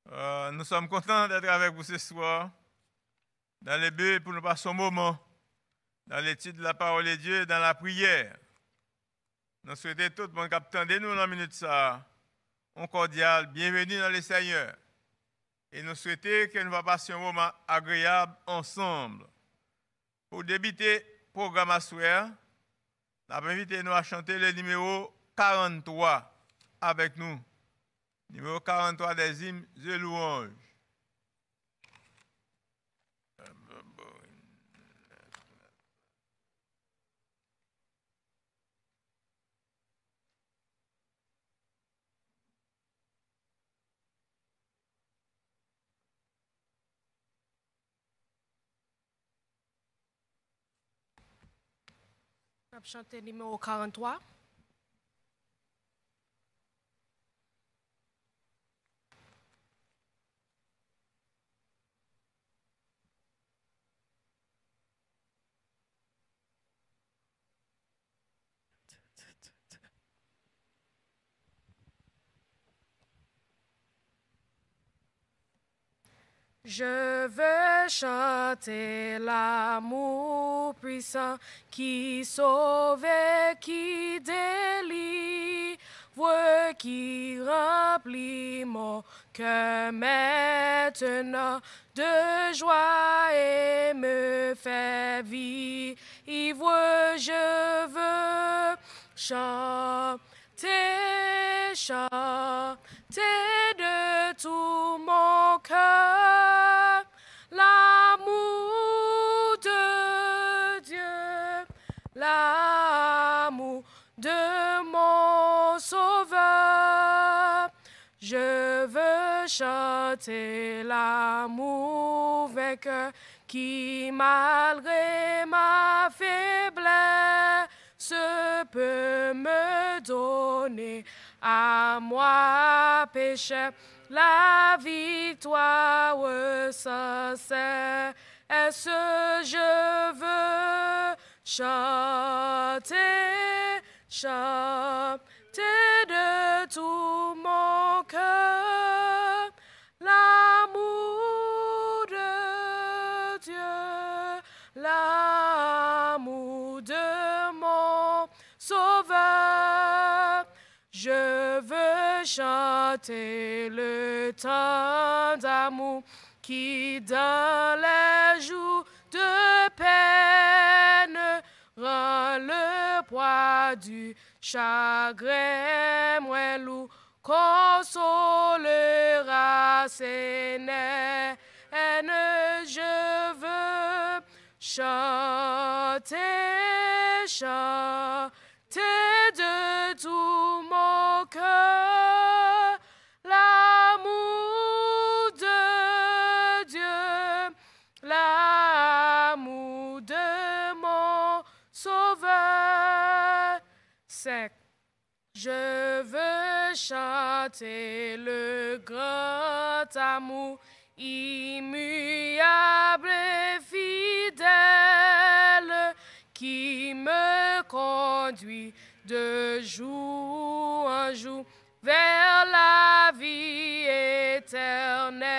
Nous sommes contents d'être avec vous ce soir dans le but pour nous passer un moment dans l'étude de la parole de Dieu et dans la prière. Nous souhaitons tout le monde qui attendait nous dans la minute ça, un cordial bienvenue dans le Seigneur. Et nous souhaitons que nous passions un moment agréable ensemble. Pour débuter le programme à soir, nous avons invité nous à chanter le numéro 43 avec nous. Numéro 43 des hymnes de louange. On va chanter numéro 43. Je veux chanter l'amour puissant qui sauve et qui délivre, qui remplit mon cœur maintenant de joie et me fait vivre. Je veux chanter, chanter de tout mon cœur l'amour de Dieu, l'amour de mon Sauveur. Je veux chanter l'amour vainqueur qui, malgré ma faiblesse, peut me donner à moi, pécheur, la victoire sans cesse. Je veux chanter, chanter de tout mon cœur l'amour de Dieu, l'amour de mon Sauveur. Je veux chanter le temps d'amour qui, dans les jours de peine, rend le poids du chagrin moins lourd, consolera ses nerfs. Je veux chanter, chanter de tout mon cœur l'amour de Dieu, l'amour de mon Sauveur. Je veux chanter le grand amour immuable et fidèle qui me conduit de jour en jour vers la vie éternelle.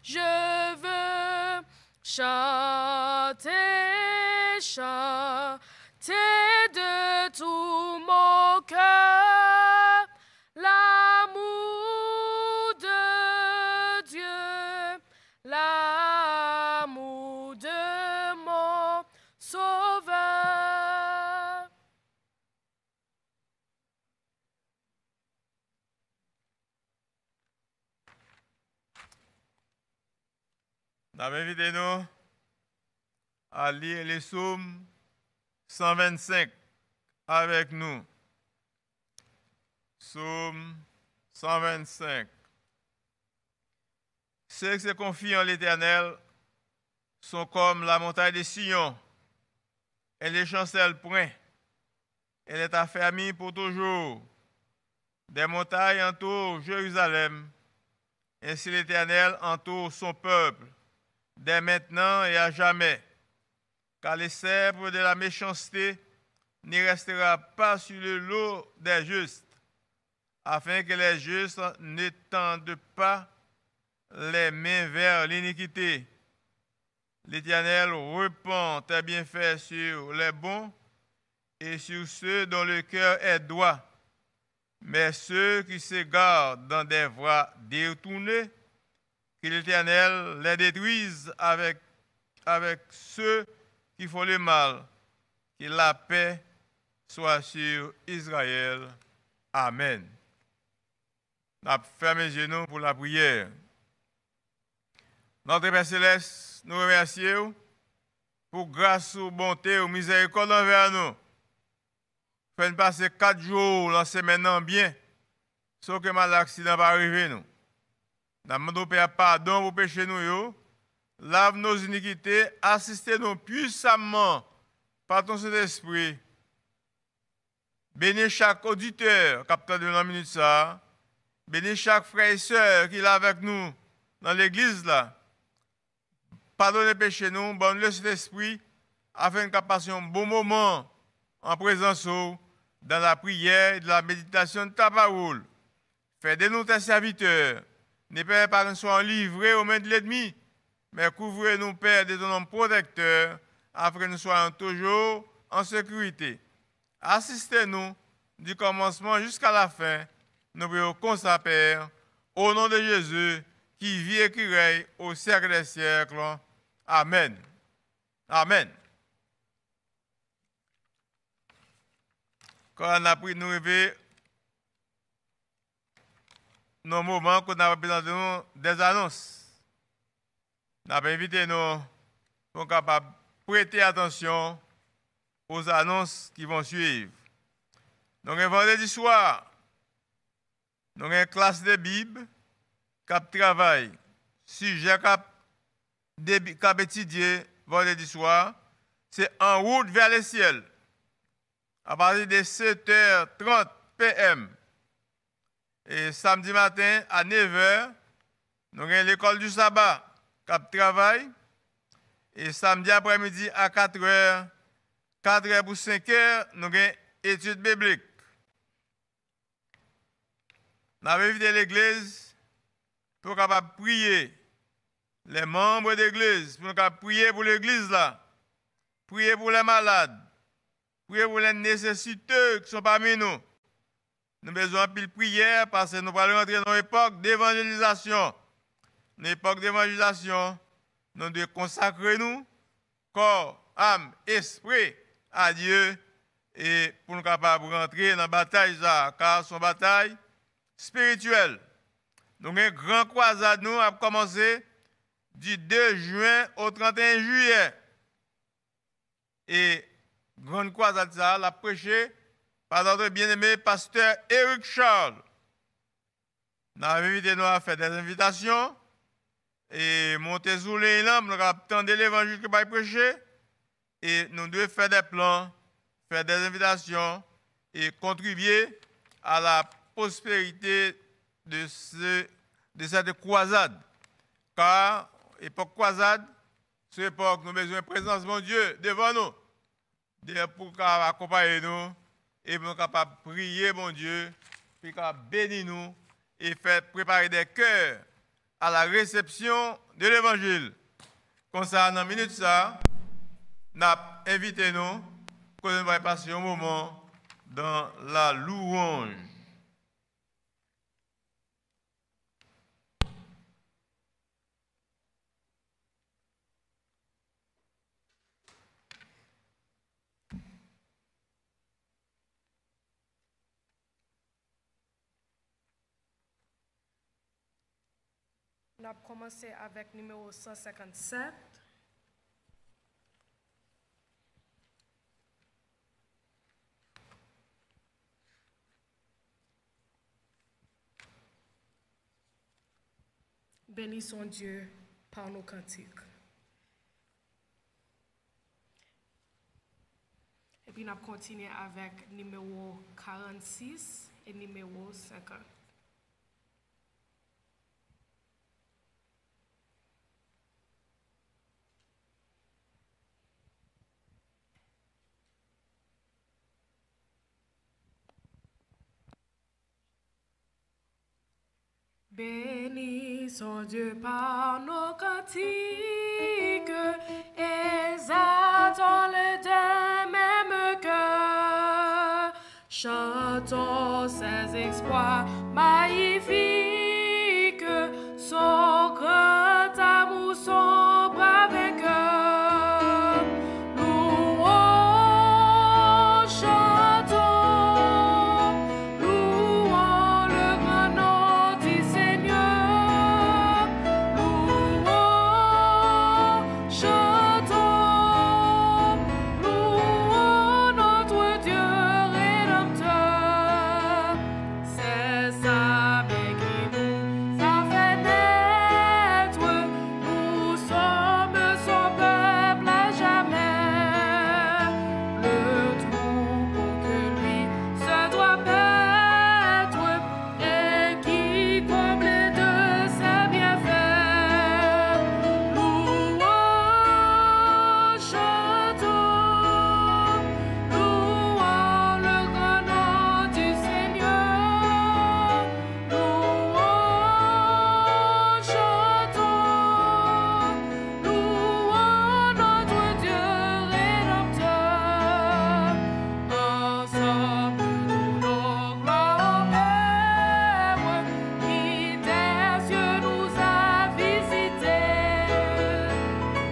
Je veux chanter, chanter de tout mon cœur l'amour de Dieu, l'amour de mon Sauveur. Nous avons invité nous à lire les psaumes 125 avec nous. Psaume 125. Ceux qui se confient en l'Éternel sont comme la montagne de Sion. Elle ne chancelle point. Elle est affermie pour toujours. Des montagnes entourent Jérusalem. Ainsi l'Éternel entoure son peuple, dès maintenant et à jamais. Car les sceptres de la méchanceté n'y restera pas sur le lot des justes. afin que les justes n'étendent pas les mains vers l'iniquité. L'Éternel répand tes bienfaits sur les bons et sur ceux dont le cœur est droit. Mais ceux qui s'égarent dans des voies détournées, que l'Éternel les détruise avec ceux qui font le mal. Que la paix soit sur Israël. Amen. Nous fermons les genoux pour la prière. Notre Père Céleste, nous remercions pour grâce ou bonté ou miséricorde envers nous. Faites passer 4 jours dans la semaine bien, sans que mal accident pas arriver nous. Nous demandons Père pardon pour pécher nous, lave nos iniquités, assistez-nous puissamment par ton Saint-Esprit. Bénis chaque auditeur capteur de la minute ça. Bénis chaque frère et sœur qui est là avec nous dans l'église là. Pardonnez les péchés nous, bonne le Saint-Esprit, afin que nous passions un bon moment en présence dans la prière et de la méditation de ta parole. Fais de nous tes serviteurs. Ne permets pas que nous soyons livrés aux mains de l'ennemi, mais couvrez-nous, Père, de ton nom protecteur, afin que nous soyons toujours en sécurité. Assistez-nous du commencement jusqu'à la fin. Nous prions comme ça, Père, au nom de Jésus, qui vit et qui règne au siècle des siècles. Amen. Amen. Quand on a pris nous rêver, nos moments qu'on a présenté des annonces. Nous avons invité nous pour capables prêter attention aux annonces qui vont suivre. Donc, un vendredi soir, nous avons une classe de Bible, cap travail, sujet cap étudié vendredi soir, c'est En route vers le ciel. À partir de 7h30 p.m. Et samedi matin à 9h, nous avons l'école du sabbat, cap travail. Et samedi après-midi à 4h, 4h pour 5h, nous avons études bibliques. Nous avons invité l'église pour capable prier. Les membres de l'église, pour nous prier pour l'église là. Prier pour les malades. Prier pour les nécessiteux qui sont parmi nous. Nous avons besoin de prière parce que nous allons entrer dans une époque d'évangélisation. Une époque d'évangélisation, nous devons consacrer nous, corps, âme, esprit à Dieu et pour nous capables de rentrer dans la bataille, car c'est une bataille spirituelle. Donc, une grande croisade nous a commencé du 2 juin au 31 juillet. Et grande croisade, ça, l'a prêché par notre bien-aimé pasteur Eric Charles. Nous avons invité nous à faire des invitations et monter sous les lampes, nous avons attendu l'évangile que va prêcher et nous devons faire des plans, faire des invitations et contribuer à la prospérité de cette croisade. Car, époque croisade, c'est l'époque nous avons besoin de présence de Dieu devant nous, pour accompagner nous et pour nous capables de prier, mon Dieu, puis bénir nous et faire préparer des cœurs à la réception de l'évangile. Comme ça, dans une minute, ça, nous avons invité nous pour que nous allons passer un moment dans la louange. On a commencé avec numéro 157. Bénissons Dieu par nos cantiques. Et puis on a continué avec numéro 46 et numéro 50. Bénissons Dieu par nos cantiques, exaltons le d'un même cœur, chantons ses exploits magnifiques, son grand amour, son brave vainqueur. Louons, chantons, louons le grand nom du Seigneur. Louons, chantons, louons notre Dieu rédempteur. C'est sa main qui nous a fait naître. Nous sommes son peuple à jamais. Le troupeau que lui se doit paître et qui comble de ses bienfaits. Louons, chantons, louons le grand nom du Seigneur. Louons, chantons, louons notre Dieu rédempteur. Ensemble nous nos gloires Père, qui des cieux nous a visités.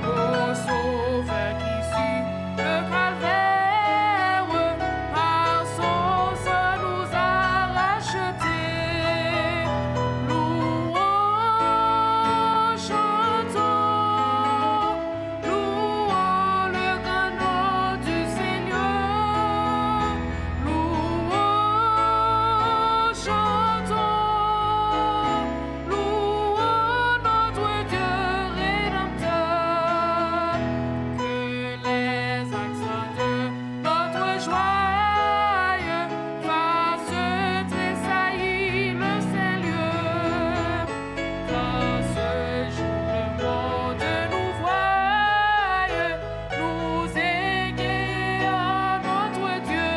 Ô Sauveur qui sut le calvaire, par son sang nous a rachetés. Louons, chantons, louons le grand nom du Seigneur. Louons, chantons, louons notre Dieu rédempteur. Que les accents de notre joie fassent tressaillir le Saint-Lieu. Dans ce jour, le monde nous voit, nous égayons notre Dieu.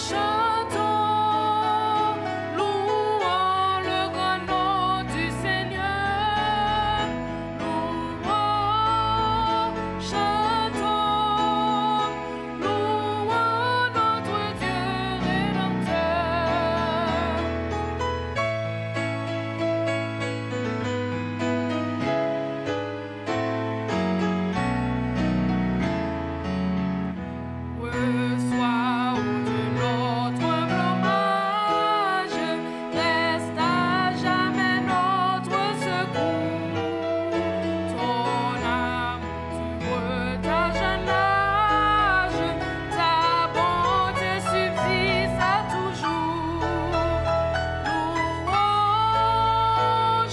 Chantons, louons le grand nom du Seigneur. Louons, chantons, louons notre Dieu rédempteur. Reçois, ô Dieu, notre humble hommage, reste à jamais notre secours. Ton amour dure d'un jeune âge, ta bonté subsiste à toujours. Louons,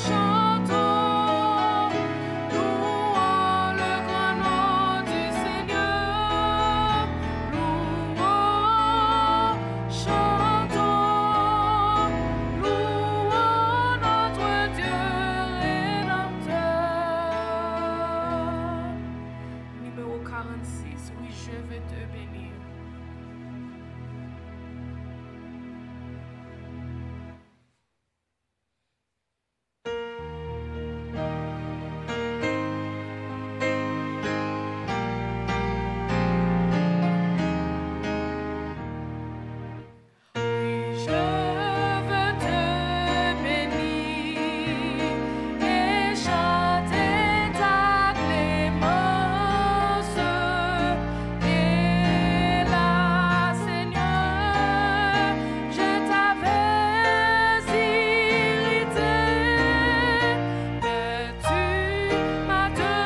chantons, louons le grand nom du Seigneur. Louons, chantons, louons notre Dieu rédempteur. Numéro 46, oui, je vais te bénir. Je veux te bénir et chanter ta clémence. Et là, Seigneur, je t'avais irrité, mais tu m'as de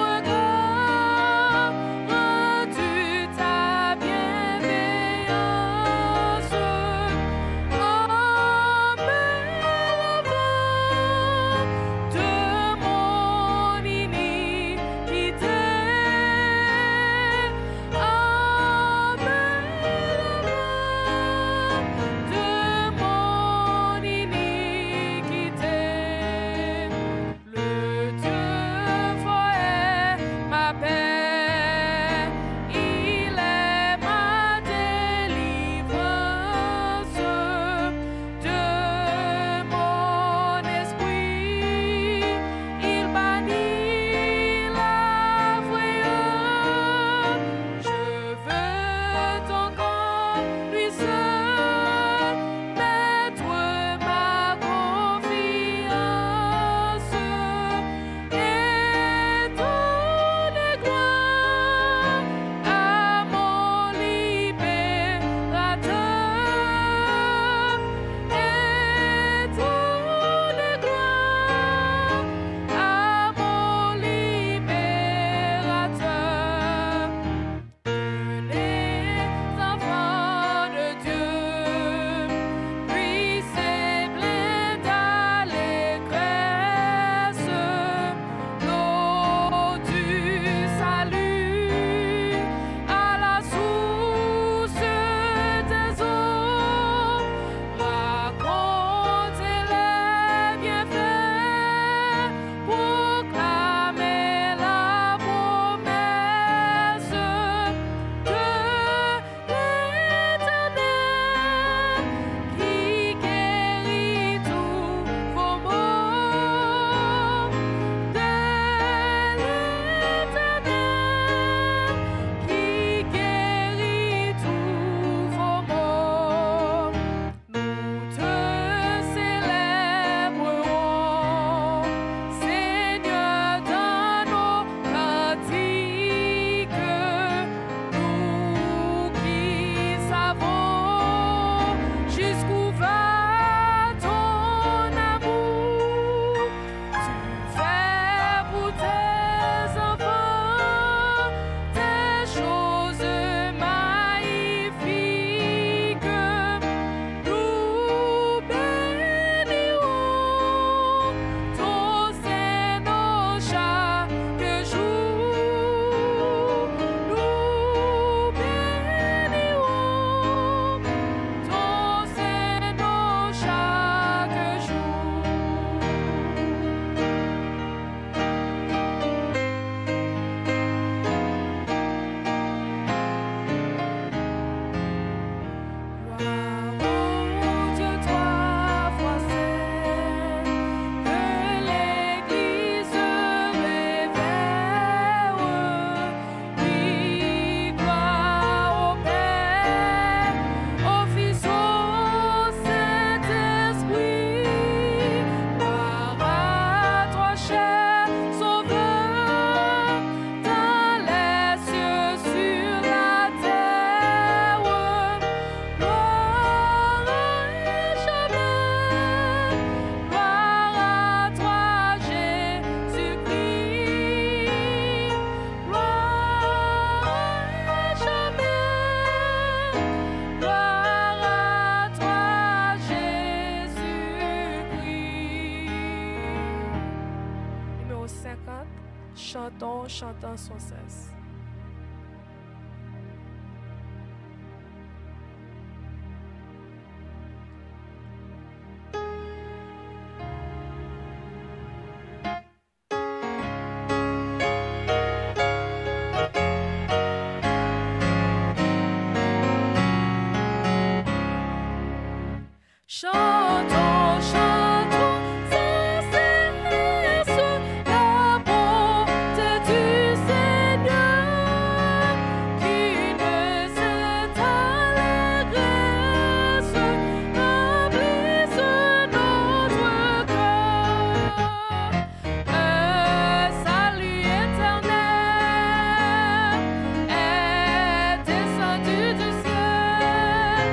regard rendu ta bienveillance. chantons sans cesse. Chantons, chantons sans cesse la bonté du Seigneur, qui de cette allégresse remplisse notre cœur. Un salut éternel est descendu du ciel.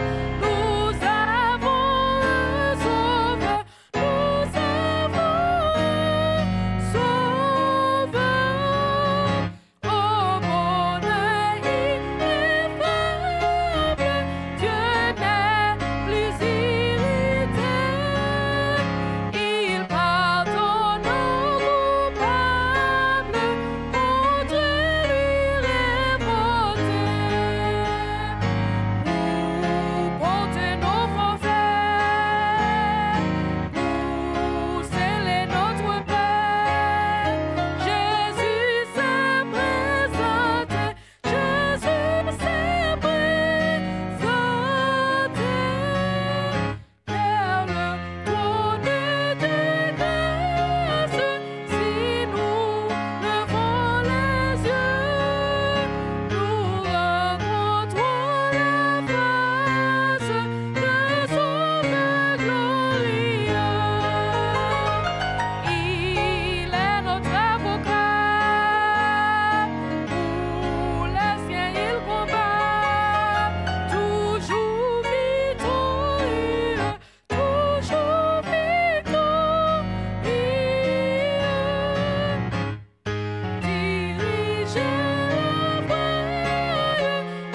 Nous avons Sauveur, nous avons Sauveur, au bonheur ineffable, Dieu n'est plus irrité, il pardonne aux coupables, contre lui révoltés. Vous portez nos forfaits, vous scellez notre paix. Jésus s'est présenté, Jésus s'est présenté vers le trône de grâce. Si nous levons les yeux, nous rencontrons la face de Sauveur glorieux. Il est notre avocat, pour les siens il combat, toujours victorieux, toujours victorieux. Dirigez la voie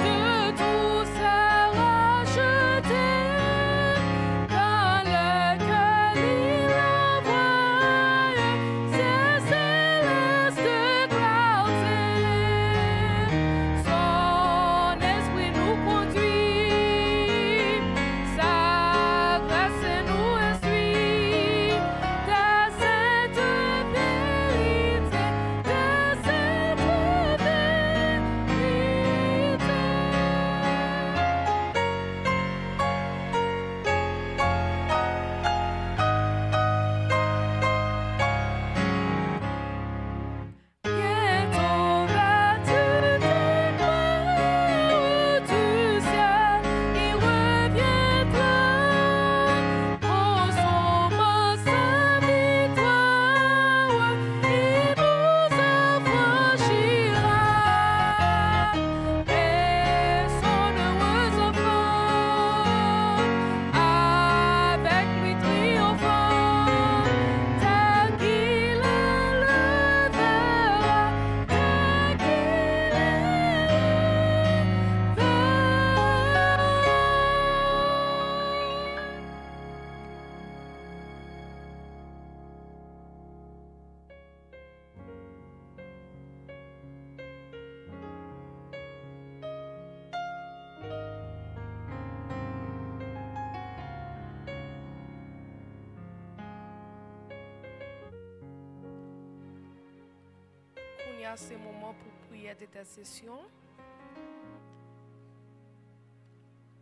de tous ces rachetés, dans lequel il envoie ses célestes clartés. Son esprit nous conduit, sa grâce nous instruit, de cette vérité, de cette Bientôt vêtu des gloires du ciel, il reviendra, consommant sa victoire, il nous affranchira, et son heureux enfant, avec lui triomphant, tel qu'il est le verra, tel qu'il est le Kounia, c'est moment pour prière d'intercession.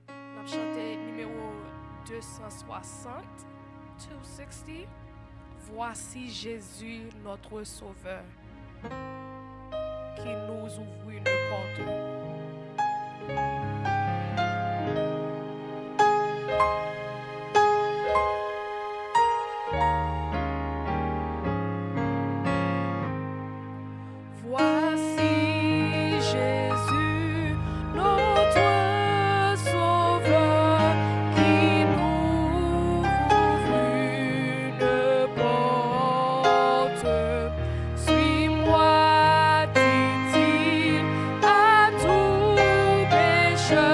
On a chanté numéro 260, 260. Voici Jésus, notre Sauveur, qui nous ouvre une porte. Voici Jésus, notre Sauveur, qui nous ouvre une porte. Suis-moi, dit-il, à tout pécheur.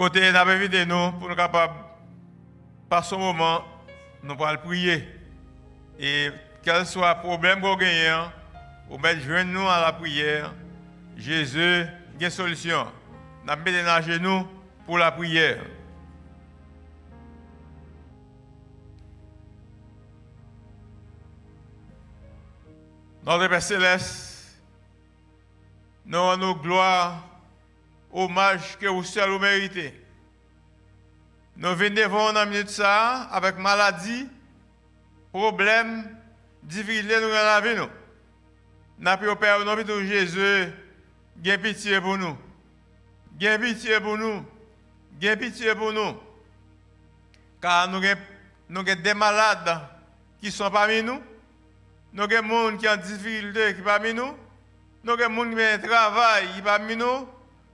Côté n'a pas invité nous pour nous capables par ce moment nous allons prier et quel soit le problème qu'on gagne, ou mettre joindre nous à la prière. Jésus a une solution. Nous mettons à genoux pour la prière. Notre Père Céleste, nous rendons gloire, hommage que vous seul vous méritez. Nous venons devant une minute ça avec maladie, problème, difficulté nous dans la vie. Nous avons Père au nom de Jésus, gain pitié pour nous. Gain pitié pour nous. Gain pitié pour nous. Car nous avons des malades qui sont parmi nous. Nous avons des gens qui ont des difficultés qui sont parmi nous. Nous avons des gens qui ont un travail qui sont parmi nous.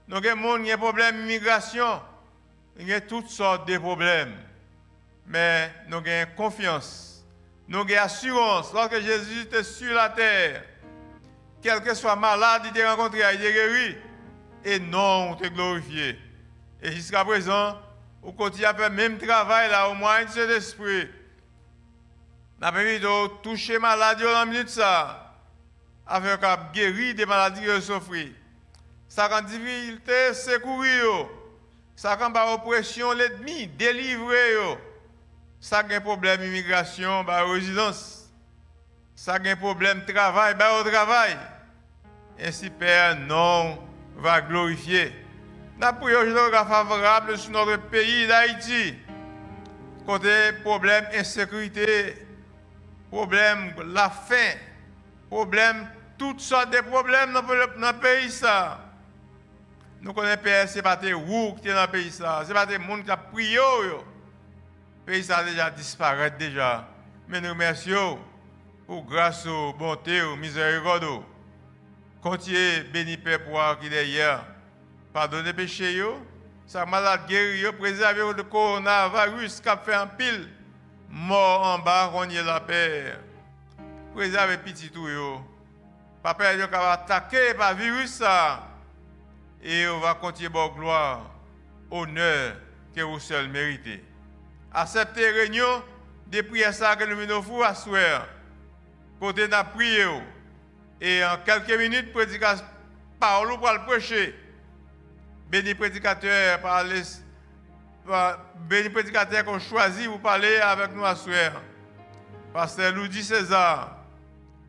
Nous avons des gens qui ont des problèmes d'immigration. Il y a toutes sortes de problèmes. Mais nous avons confiance. Nous avons assurance. Lorsque Jésus était sur la terre, quel que soit malade, il t'a rencontré, il t'a guéri. Et non, on t'a glorifié. Et jusqu'à présent, on continue à faire le même travail là, au moins de cet esprit. Nous avons envie de toucher maladie dans la minute ça, afin qu'on guérir des maladies que souffrent. Ça quand difficulté, secourir. Ça quand par oppression, l'ennemi, délivrer. Ça quand problème immigration, par résidence. Ça quand problème travail, par au travail. Ainsi, Père, non, va glorifier. Nous prions aujourd'hui favorable sur notre pays d'Haïti. Côté problème insécurité, problème la faim, problème toutes sortes de problèmes dans le pays ça. Nous connaissons Père, ce n'est pas des roues qui sont dans le pays ça, ce n'est pas des gens qui ont prié. Le pays ça a déjà disparu déjà. Mais nous remercions pour grâce, bonté, miséricorde. Continuez béni Père pour qui est hier. Pardonnez péché, sa malade guéri, préservez le coronavirus qui a fait un pile. Mort en bas, on y est la paix. Préservez petit tout. Papa, il va attaquer par le virus ça. Et on va continuer par gloire, honneur que vous seul méritez. Acceptez la réunion des prières que nous venons faire à soir. Côté de la prière. Et en quelques minutes, prédication, parole pour le prêcher. Béni prédicateur, béni prédicateur qu'on choisit pour parler avec nous à soir. Pasteur Louis César,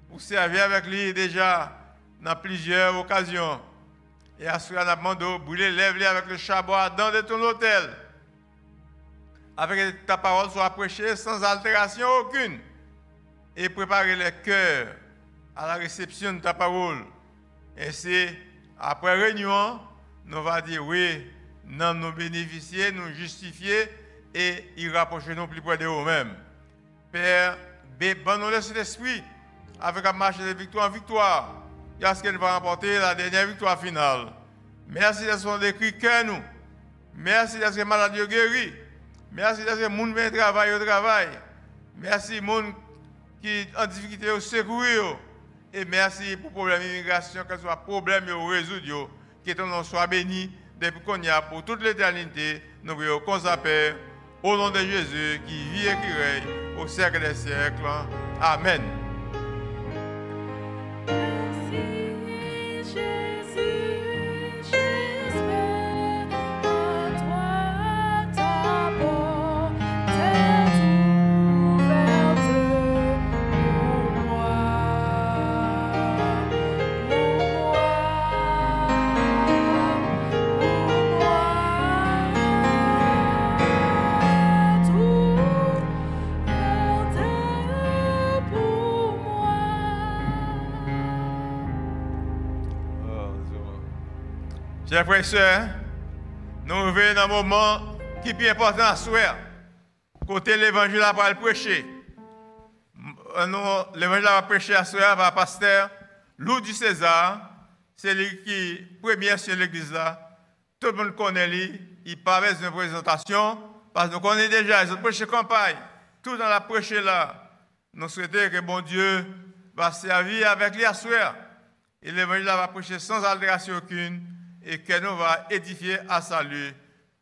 vous servez avec lui déjà dans plusieurs occasions. Et à soir, nous avons demandé de brûler les lèvres avec le charbon ardent de ton hôtel. Avec que ta parole soit prêchée sans altération aucune. Et préparer les cœurs à la réception de ta parole. Et c'est après réunion, nous allons dire oui, nous bénéficier, nous justifier et y rapprocher nous plus près de nous-mêmes. Père, bonne cet esprit avec un marche de victoire en victoire. Et ce qu'elle va remporter la dernière victoire finale. Merci de son décrit que nous. Merci de ce que maladie guéri. Merci de ce que les gens viennent travailler au travail. Merci les gens qui ont difficulté au secourir. Et merci pour le problème d'immigration, que ce soit problème ou résoudre, que ton nom soit béni depuis qu'on y a pour toute l'éternité. Nous prions comme ça, Père, au nom de Jésus qui vit et qui règne au siècle des siècles. Amen. Chers frères et sœurs, nous revenons dans un moment qui est plus important à souhaiter. Côté l'évangile à le prêcher. L'évangile à prêcher à souhaiter par le pasteur Louis César. C'est lui qui est premier sur l'église là. Tout le monde connaît lui. Il parle d'une présentation parce que nous connaissons déjà. Ils ont prêché campagne. Tout dans la prêcher là. Nous souhaitons que bon Dieu va servir avec lui à souhaiter. Et l'évangile va prêcher sans altération aucune. Et que nous va édifier à salut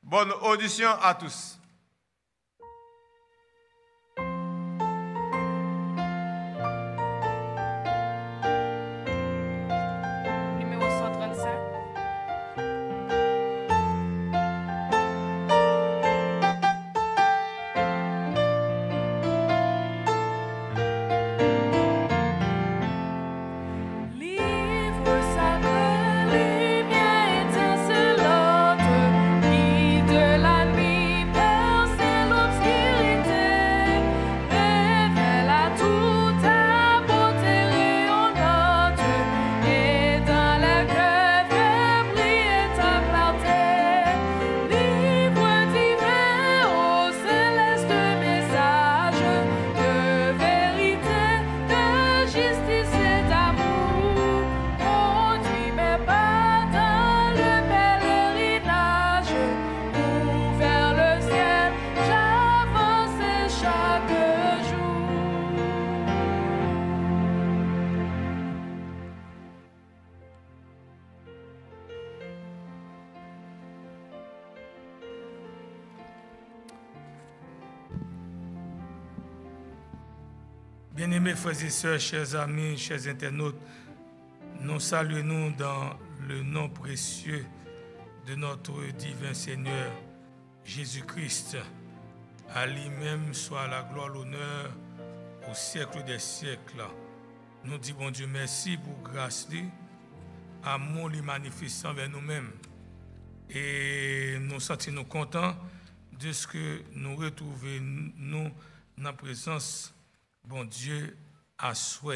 Bonne audition à tous. Numéro 135. Livre sacré, lumière étincelante, qui de la nuit perce l'obscurité, révèle à tout ta beauté rayonnante, et dans les cœurs fait briller ta clarté. Livre divin au céleste message de vérité, de justice et d'amour, conduis mes pas dans le pèlerinage, où vers le ciel j'avance chaque jour. Bien-aimés frères et sœurs, chers amis, chers internautes, nous saluons dans le nom précieux de notre divin Seigneur Jésus-Christ. À lui-même soit la gloire, l'honneur au siècle des siècles. Nous disons, bon Dieu, merci pour grâce, lui, amour lui manifestant vers nous-mêmes. Et nous sentons contents de ce que nous retrouvons nous dans la présence bon Dieu à soi.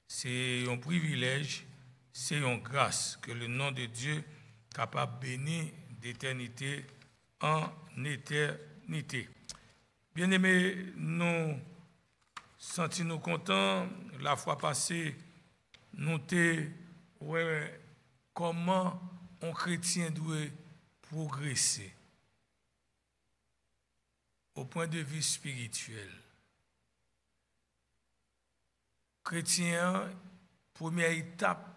C'est un privilège, c'est une grâce que le nom de Dieu capable de bénir d'éternité en éternité. Bien-aimés, nous sentons contents. La fois passée, nous avons comment un chrétien doit progresser au point de vue spirituel. Chrétien, première étape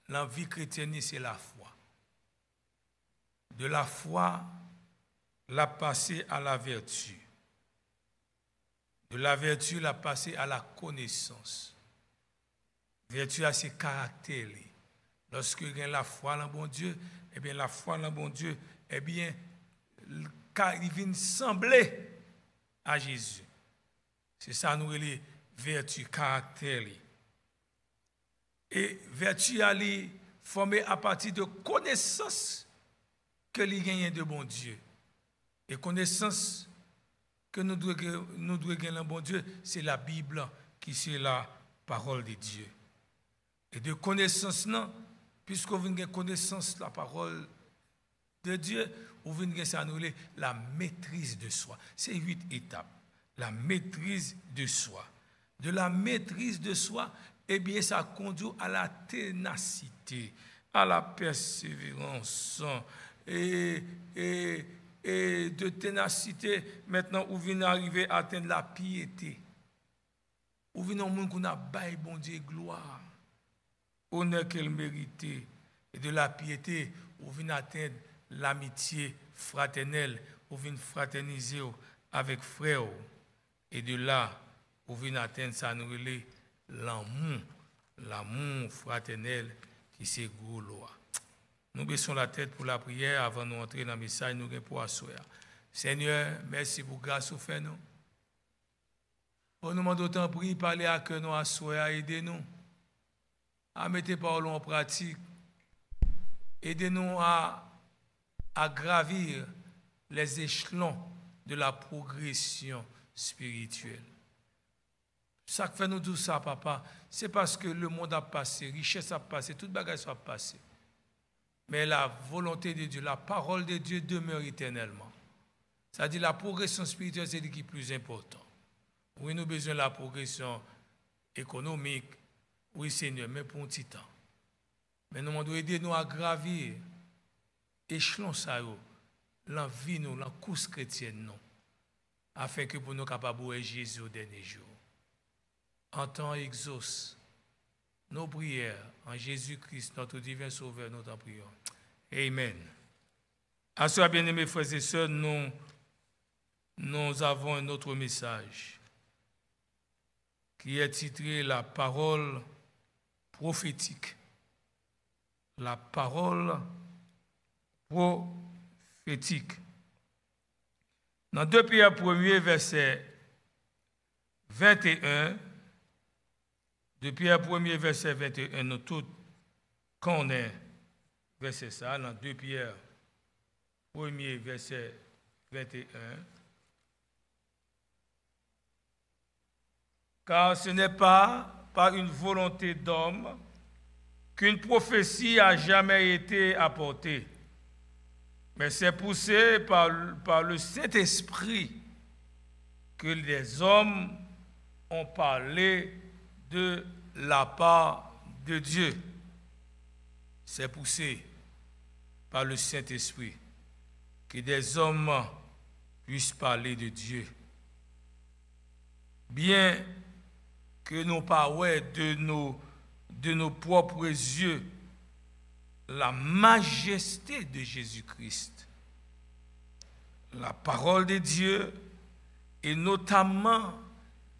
dans la vie chrétienne, c'est la foi. De la foi, la passer à la vertu. De la vertu, la passer à la connaissance. Vertu a ses caractères. Lorsque il y a la foi en bon Dieu, eh bien la foi en bon Dieu, eh bien, il vient sembler à Jésus. C'est ça nous les vertus, caractères. Et vertu est formée à partir de connaissances que les gagnent de bon Dieu. Et connaissance que nous devons gagner de bon Dieu, c'est la Bible qui c'est la parole de Dieu. Et de connaissance, non, puisqu'on vient de connaissance la parole de Dieu, on vient de ça la maîtrise de soi. C'est 8 étapes. La maîtrise de soi. De la maîtrise de soi, eh bien, ça conduit à la ténacité, à la persévérance. Et de ténacité, maintenant, où vient arriver à atteindre la piété. Où vient un monde qu'on a baillé, bon Dieu, gloire, honneur qu'elle méritait. Et de la piété, où vient atteindre l'amitié fraternelle, où vient fraterniser avec frère. Et de là, où vient atteindre ça, nous relève l'amour fraternel qui c'est gros loi. Nous baissons la tête pour la prière avant de entrer dans le message, nous pour asseoir. Seigneur, merci pour grâce au fait nous. On nous demande autant prier, parler à cœur nous asseoir, aidez-nous à mettre paroles en pratique. Aidez-nous à gravir les échelons de la progression spirituelle. Ça que fait nous tout ça, papa, c'est parce que le monde a passé, richesse a passé, toute bagage a passé. Mais la volonté de Dieu, la parole de Dieu demeure éternellement. C'est-à-dire la progression spirituelle, c'est ce qui est plus important. Oui, nous avons besoin de la progression économique, oui Seigneur, mais pour un petit temps. Mais nous devons aider nous à gravir échelon ça, la vie, la course chrétienne, afin que pour nous capables de voir Jésus au dernier jour. Entends, exauce nos prières en Jésus-Christ, notre divin Sauveur, nous t'en prions. Amen. À cela, bien-aimés frères et sœurs, nous avons un autre message qui est titré La parole prophétique. La parole prophétique. Dans 2 Pierre 1er, verset 21, 2 Pierre 1er, verset 21, nous tous connaissons verset ça, dans 2 Pierre 1er, verset 21. Car ce n'est pas par une volonté d'homme qu'une prophétie a jamais été apportée, mais c'est poussé par le Saint-Esprit que les hommes ont parlé de la part de Dieu. C'est poussé par le Saint-Esprit que des hommes puissent parler de Dieu. Bien que nous parlions de nos propres yeux la majesté de Jésus-Christ, la parole de Dieu, et notamment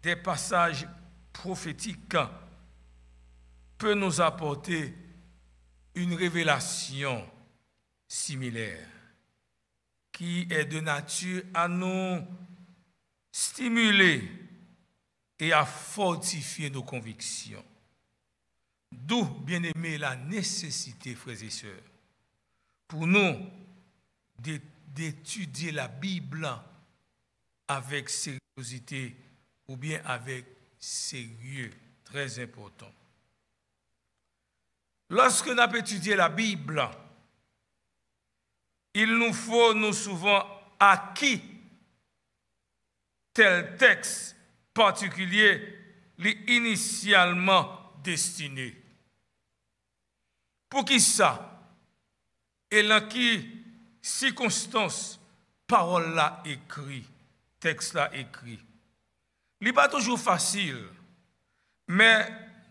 des passages prophétiques, peut nous apporter une révélation similaire qui est de nature à nous stimuler et à fortifier nos convictions. D'où, bien aimé, la nécessité, frères et sœurs, pour nous d'étudier la Bible avec sérieuxité ou bien avec sérieux, très important. Lorsque nous avons étudié la Bible, il nous faut nous souvent à qui tel texte particulier est initialement destiné. Pour qui ça? Et dans qui circonstance parole là écrit, texte là écrit. Ce n'est pas toujours facile, mais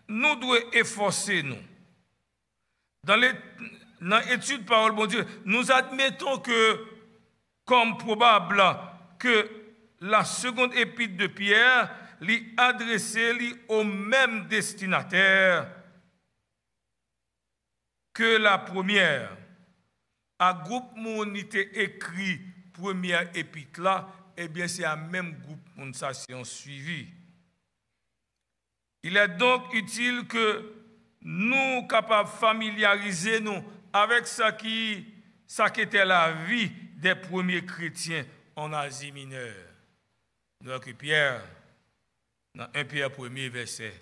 nous devons efforcer nous. Dans l'étude parole bon Dieu, nous admettons que, comme probable, que la seconde épître de Pierre l'est adressée au même destinataire que la première. À groupe moun était écrit première épître là, eh bien c'est un même groupe moun ça c'est suivi. Il est donc utile que nous capables de familiariser nous avec ça qui était la vie des premiers chrétiens en Asie mineure. Donc Pierre, dans 1 Pierre 1er, verset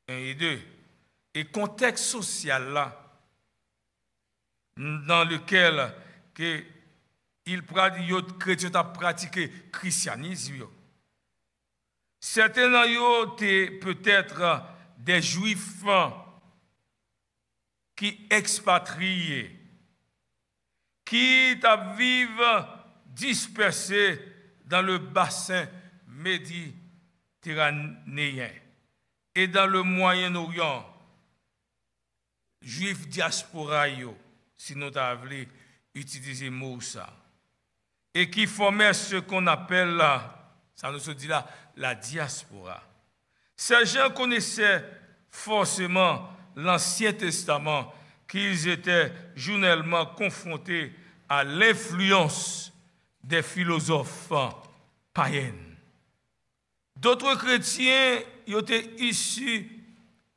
1 et 2, et contexte social là, dans lequel les chrétiens ont pratiqué le christianisme. Certains d'entre eux étaient peut-être des juifs qui expatriés, qui vivent dispersés dans le bassin méditerranéen et dans le Moyen-Orient, juifs diaspora, si nous avons utilisé le mot ça, et qui formaient ce qu'on appelle, ça nous dit là, la diaspora. Ces gens connaissaient forcément l'Ancien Testament, qu'ils étaient journellement confrontés à l'influence des philosophes païens. D'autres chrétiens, ils étaient issus,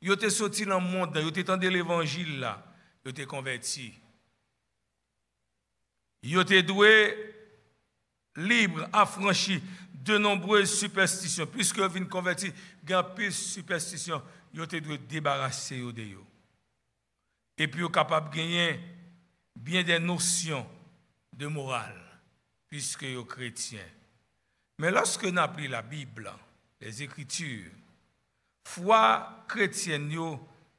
ils étaient sortis dans le monde, ils étaient entendu l'évangile là, ils étaient convertis. Ils étaient doués, libres, affranchis de nombreuses superstitions. Puisque ils viennent convertir, il y a plus de superstitions, ils étaient doués débarrasser de eux. Et puis ils sont capables de gagner bien des notions de morale, puisque ils sont chrétiens. Mais lorsque nous appelons la Bible, les Écritures, foi chrétienne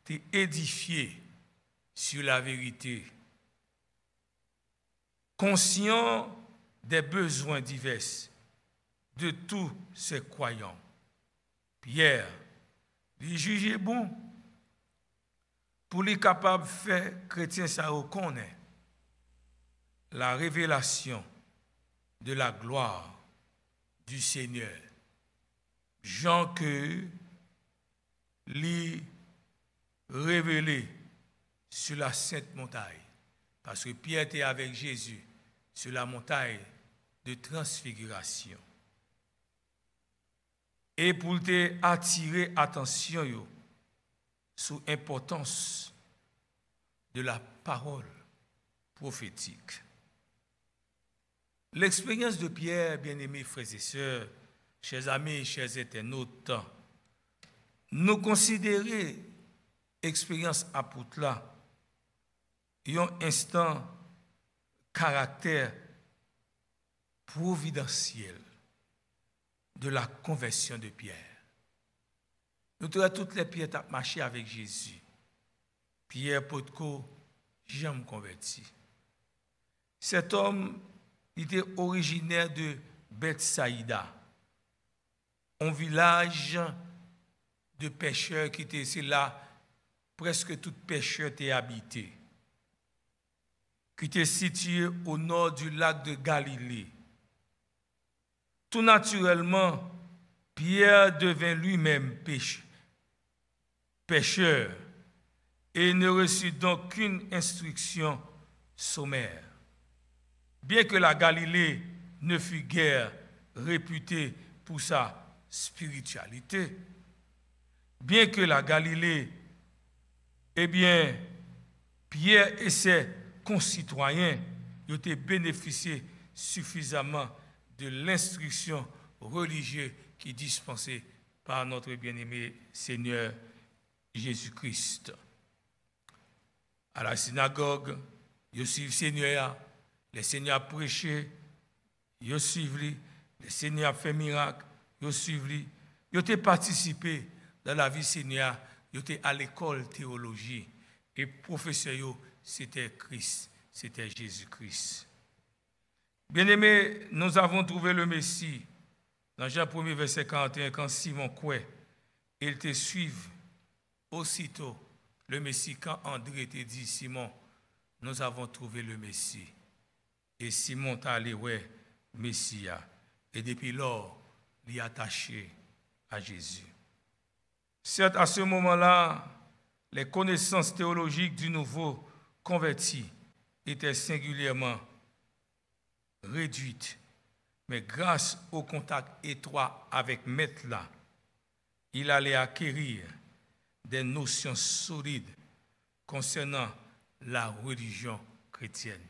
est édifiée sur la vérité, conscient des besoins divers de tous ces croyants. Pierre, il jugeait bon pour les capables de faire chrétien ça reconnaît la révélation de la gloire du Seigneur. Jean que lui révélé sur la sainte montagne. Parce que Pierre était avec Jésus sur la montagne de transfiguration. Et pour te attirer attention sur l'importance de la parole prophétique. L'expérience de Pierre, bien-aimés frères et sœurs, chers amis, chers internautes, nous considérons l'expérience apôtre là, un instant caractère providentiel de la conversion de Pierre. Nous trouvons toutes les pierres qui marché avec Jésus. Pierre Potko, jamais converti. Cet homme était originaire de Bethsaïda, un village de pêcheurs qui était là, presque tout pêcheur était habité, qui était situé au nord du lac de Galilée. Tout naturellement, Pierre devint lui-même pêcheur et ne reçut donc qu'une instruction sommaire. Bien que la Galilée ne fût guère réputée pour sa spiritualité, bien que la Galilée, Pierre et ses concitoyens ont bénéficié suffisamment de l'instruction religieuse qui est dispensée par notre bien-aimé Seigneur Jésus-Christ. À la synagogue, ils suivent le Seigneur, le Seigneur a prêché, ils suivent lui, le Seigneur a fait miracle, ils suivent lui, ils ont participé dans la vie Seigneur, ils étaient à l'école théologie et professeur, c'était Christ, c'était Jésus-Christ. Bien-aimés, nous avons trouvé le Messie dans Jean 1er, verset 41, quand Simon couait, il te suive aussitôt le Messie, quand André te dit, Simon, nous avons trouvé le Messie. Et Simon t'a allé, ouais, Messia. Et depuis lors, il est attaché à Jésus. Certes, à ce moment-là, les connaissances théologiques du nouveau converti étaient singulièrement réduites. Mais grâce au contact étroit avec Maître là, il allait acquérir des notions solides concernant la religion chrétienne.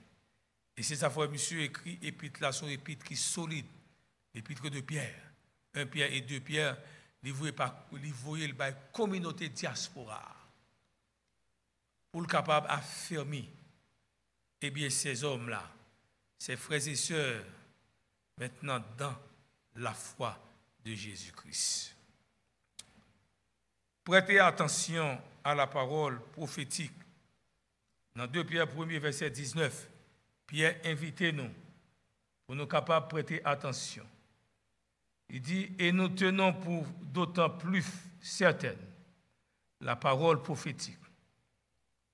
Et c'est ça que monsieur écrit épître là, son épître qui est solide, l'épître de Pierre. 1 Pierre et 2 Pierre, livré par la communauté diaspora. Pour le capable d'affirmer, ces hommes-là, ces frères et sœurs, maintenant dans la foi de Jésus-Christ. Prêtez attention à la parole prophétique. Dans 2 Pierre 1er, verset 19, Pierre invitez-nous pour nous capables de prêter attention. Il dit, et nous tenons pour d'autant plus certaine la parole prophétique,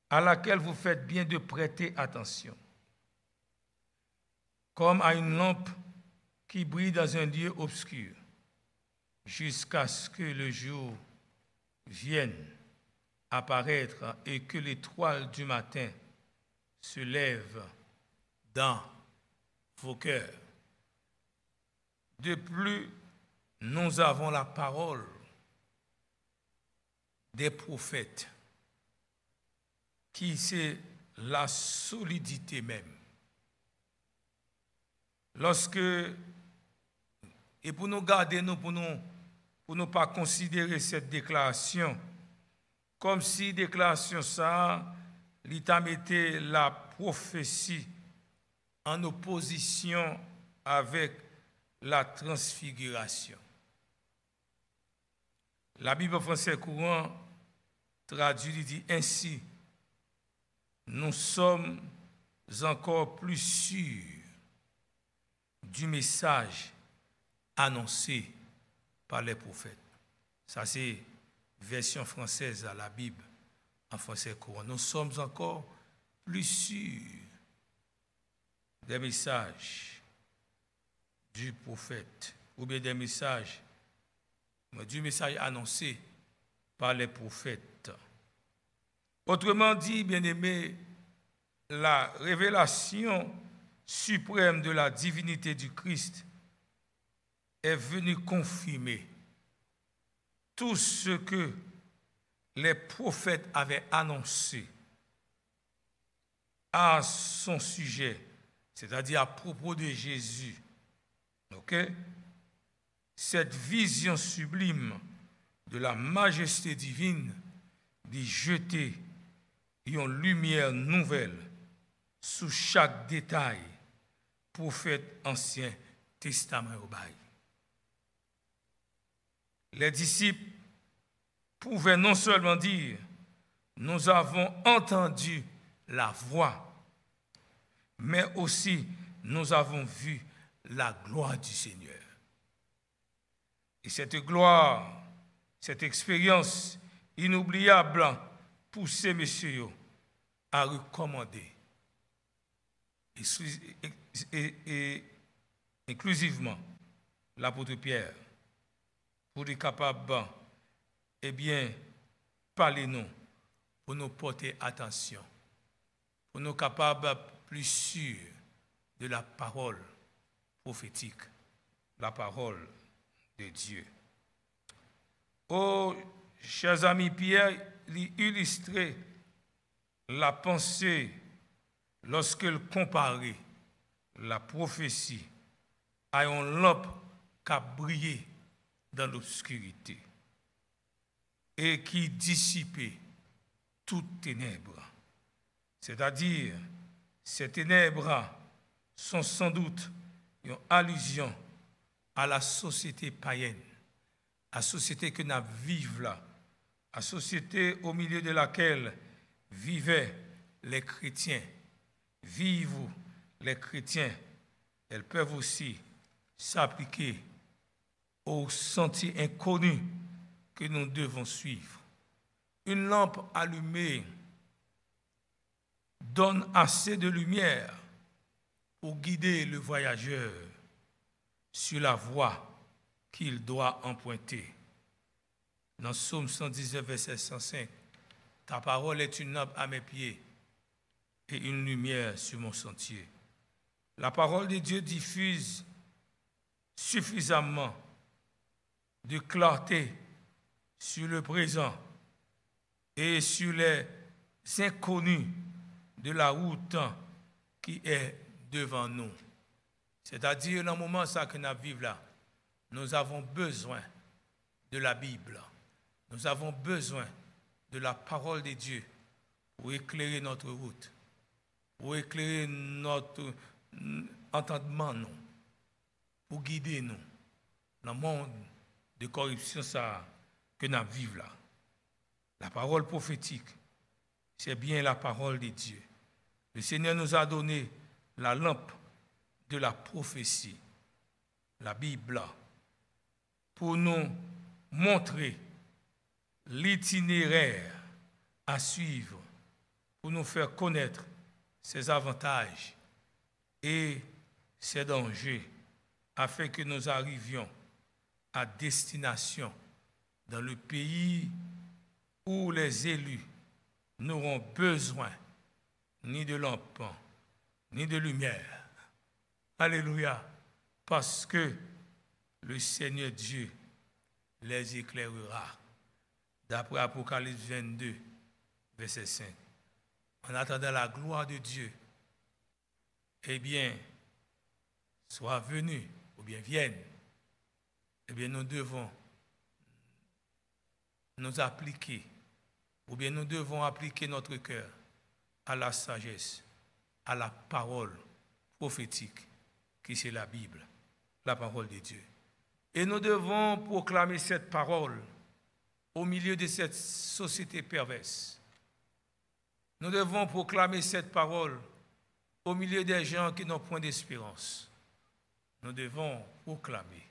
à laquelle vous faites bien de prêter attention, comme à une lampe qui brille dans un lieu obscur, jusqu'à ce que le jour vienne apparaître et que l'étoile du matin se lève dans vos cœurs. De plus, nous avons la parole des prophètes, qui c'est la solidité même. Lorsque, et pour nous garder, pour ne pas considérer cette déclaration comme si déclaration ça, l'État mettait la prophétie en opposition avec la transfiguration. La Bible française courant traduit, dit ainsi, nous sommes encore plus sûrs du message annoncé par les prophètes. Ça, c'est version française à la Bible, en français courant. Nous sommes encore plus sûrs des messages du prophète, ou bien des messages, du message annoncé par les prophètes. Autrement dit, bien-aimés, la révélation suprême de la divinité du Christ est venue confirmer tout ce que les prophètes avaient annoncé à son sujet, c'est-à-dire à propos de Jésus. Ok? Cette vision sublime de la majesté divine d'y jeter une lumière nouvelle sous chaque détail, prophète ancien testament au bail. Les disciples pouvaient non seulement dire « Nous avons entendu la voix », mais aussi « Nous avons vu la gloire du Seigneur ». Et cette gloire, cette expérience inoubliable poussait messieurs à recommander et inclusivement l'apôtre Pierre pour être capable, eh bien, parler nous, pour nous porter attention, pour nous capables plus sûrs de la parole prophétique, la parole de Dieu. Oh, chers amis, Pierre illustrait la pensée lorsqu'il comparait la prophétie à une lampe qui a brillé dans l'obscurité et qui dissipait toute ténèbres. C'est-à-dire, ces ténèbres sont sans doute une allusion à la société païenne, à la société que nous vivons là, à la société au milieu de laquelle vivaient les chrétiens. Vivent les chrétiens, elles peuvent aussi s'appliquer aux sentiers inconnus que nous devons suivre. Une lampe allumée donne assez de lumière pour guider le voyageur sur la voie qu'il doit emprunter. Dans Psaume 119, verset 105, « Ta parole est une lampe à mes pieds et une lumière sur mon sentier. » La parole de Dieu diffuse suffisamment de clarté sur le présent et sur les inconnus de la route qui est devant nous. C'est-à-dire, dans le moment que nous vivons là, nous avons besoin de la Bible. Nous avons besoin de la parole de Dieu pour éclairer notre route, pour éclairer notre entendement, nous, pour guider nous dans le monde de corruption que nous vivons là. La parole prophétique, c'est bien la parole de Dieu. Le Seigneur nous a donné la lampe de la prophétie, la Bible, pour nous montrer l'itinéraire à suivre, pour nous faire connaître ses avantages et ses dangers, afin que nous arrivions à destination dans le pays où les élus n'auront besoin ni de lampe, ni de lumière. Alléluia, parce que le Seigneur Dieu les éclairera. D'après Apocalypse 22, verset 5. En attendant la gloire de Dieu, eh bien, soit venu ou bien vienne, eh bien, nous devons nous appliquer, ou bien nous devons appliquer notre cœur à la sagesse, à la parole prophétique, qui c'est la Bible, la parole de Dieu. Et nous devons proclamer cette parole au milieu de cette société perverse. Nous devons proclamer cette parole au milieu des gens qui n'ont point d'espérance. Nous devons proclamer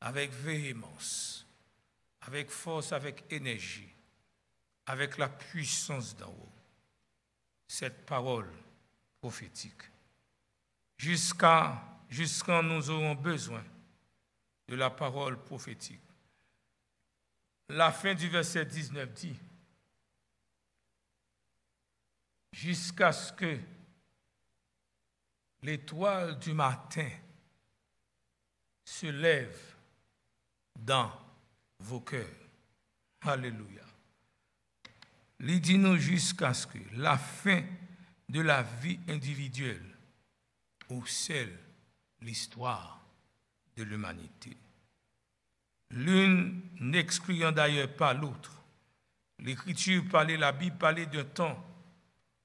avec véhémence, avec force, avec énergie, avec la puissance d'en haut, cette parole prophétique. jusqu'à nous aurons besoin de la parole prophétique. La fin du verset 19 dit, jusqu'à ce que l'étoile du matin se lève dans vos cœurs. Alléluia. Il dit nous jusqu'à ce que la fin de la vie individuelle ou celle l'histoire de l'humanité. L'une n'excluant d'ailleurs pas l'autre. L'Écriture parlait, la Bible parlait d'un temps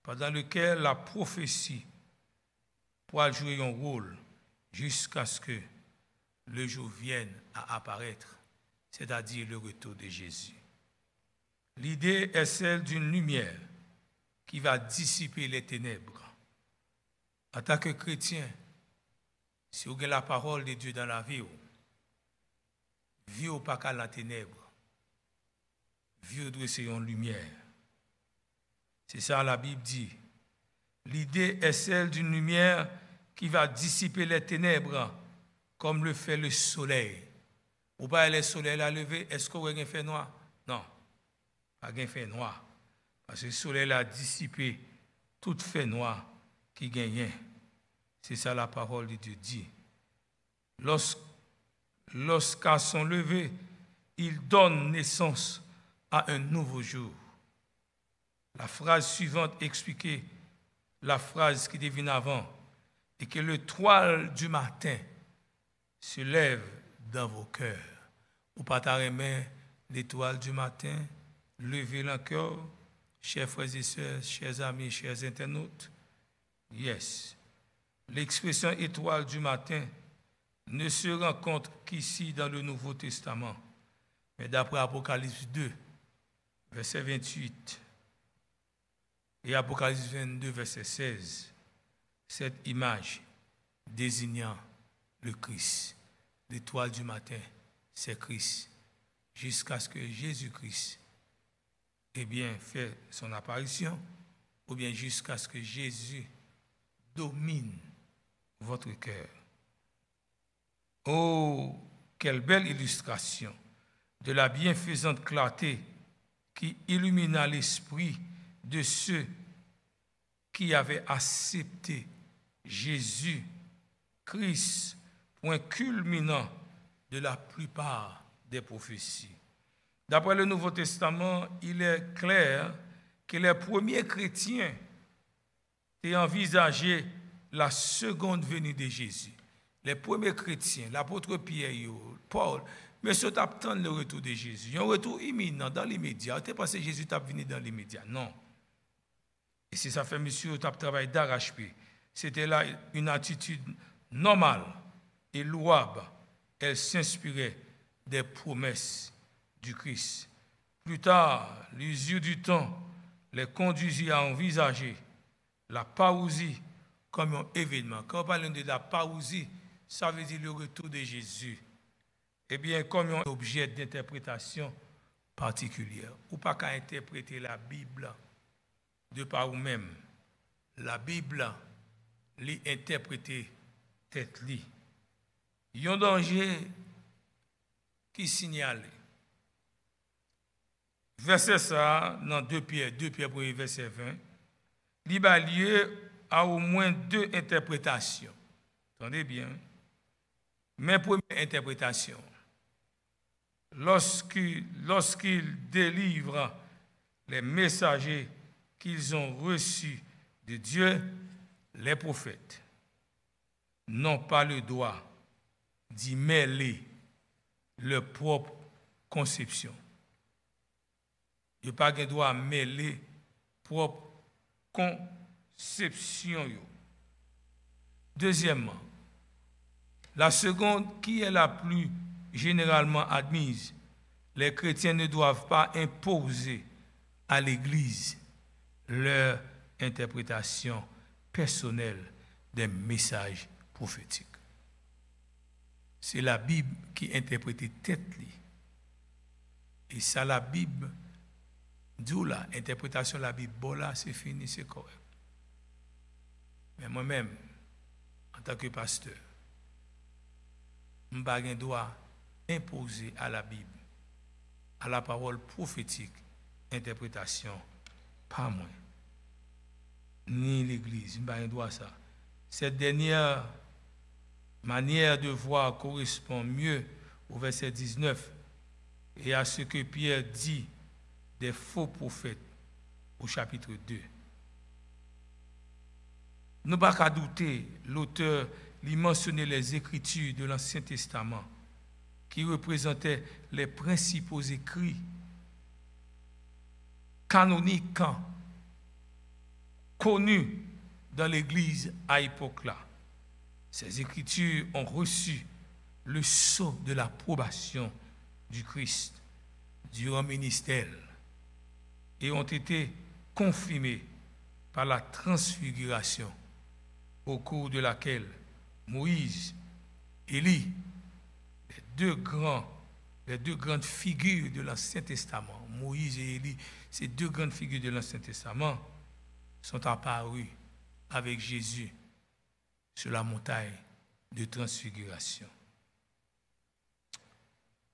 pendant lequel la prophétie pourra jouer un rôle jusqu'à ce que le jour vienne à apparaître, c'est-à-dire le retour de Jésus. L'idée est celle d'une lumière qui va dissiper les ténèbres. En tant que chrétien, si vous avez la parole de Dieu dans la vie, vie ou pas qu'à la ténèbre, vie doit être une lumière. C'est ça la Bible dit. L'idée est celle d'une lumière qui va dissiper les ténèbres comme le fait le soleil. Ou pas le soleil a levé, est-ce qu'on a fait noir? Non, pas un fait noir. Parce que le soleil a dissipé tout fait noir qui gagne. C'est ça la parole de Dieu dit. Lorsqu'à son lever, il donne naissance à un nouveau jour. La phrase suivante expliquait la phrase qui devine avant, et que l'étoile du matin se lève dans vos cœurs. Ou pas t'arrêter l'étoile du matin, lever le cœur, chers frères et sœurs, chers amis, chers internautes. Yes. L'expression étoile du matin ne se rencontre qu'ici dans le Nouveau Testament. Mais d'après Apocalypse 2, verset 28, et Apocalypse 22, verset 16, cette image désignant le Christ, l'étoile du matin, c'est Christ, jusqu'à ce que Jésus-Christ fait son apparition, ou bien jusqu'à ce que Jésus domine votre cœur. Oh, quelle belle illustration de la bienfaisante clarté qui illumina l'esprit de ceux qui avaient accepté Jésus-Christ, point culminant de la plupart des prophéties. D'après le Nouveau Testament, il est clair que les premiers chrétiens ont envisagé la seconde venue de Jésus. Les premiers chrétiens, l'apôtre Pierre, Paul, mais ils attendent le retour de Jésus. Il y a un retour imminent dans l'immédiat. Tu penses que Jésus t'a venu dans l'immédiat? Non. Et si ça fait monsieur, tu as travaillé d'arrache-pied. C'était là une attitude normale et louable. Elle s'inspirait des promesses du Christ. Plus tard, l'usure du temps les conduisit à envisager la parousie comme un événement. Quand on parle de la parousie, ça veut dire le retour de Jésus. Eh bien, comme un objet d'interprétation particulière. Ou pas qu'à interpréter la Bible de par vous-même. La Bible, l'interpréter tête-li. Il y a un danger qui signale. Verset ça, dans 2 Pierre 1er, verset 20, il y a lieu à au moins 2 interprétations. Entendez bien. Mais première interprétation, lorsqu'ils délivrent les messagers qu'ils ont reçus de Dieu, les prophètes n'ont pas le droit d'y mêler leur propre conception. Ils n'ont pas le droit de mêler propre conception. Deuxièmement, la seconde, qui est la plus généralement admise, les chrétiens ne doivent pas imposer à l'Église leur interprétation personnelle des messages prophétiques. C'est la Bible qui interprète tête-li. Et ça, la Bible, d'où la interprétation de la Bible, bon là, c'est fini, c'est correct. Mais moi-même, en tant que pasteur, je ne dois imposer à la Bible, à la parole prophétique, interprétation, pas moi, ni l'Église, je ne dois ça. Cette dernière manière de voir correspond mieux au verset 19 et à ce que Pierre dit des faux prophètes au chapitre 2. Nous ne pouvons pas douter, l'auteur lui mentionnait les Écritures de l'Ancien Testament qui représentaient les principaux écrits canoniques connus dans l'Église à l'époque-là. Ces Écritures ont reçu le sceau de l'approbation du Christ durant le ministère et ont été confirmées par la transfiguration au cours de laquelle Moïse, Élie, les deux grandes figures de l'Ancien Testament, Moïse et Élie, ces deux grandes figures de l'Ancien Testament sont apparus avec Jésus sur la montagne de transfiguration.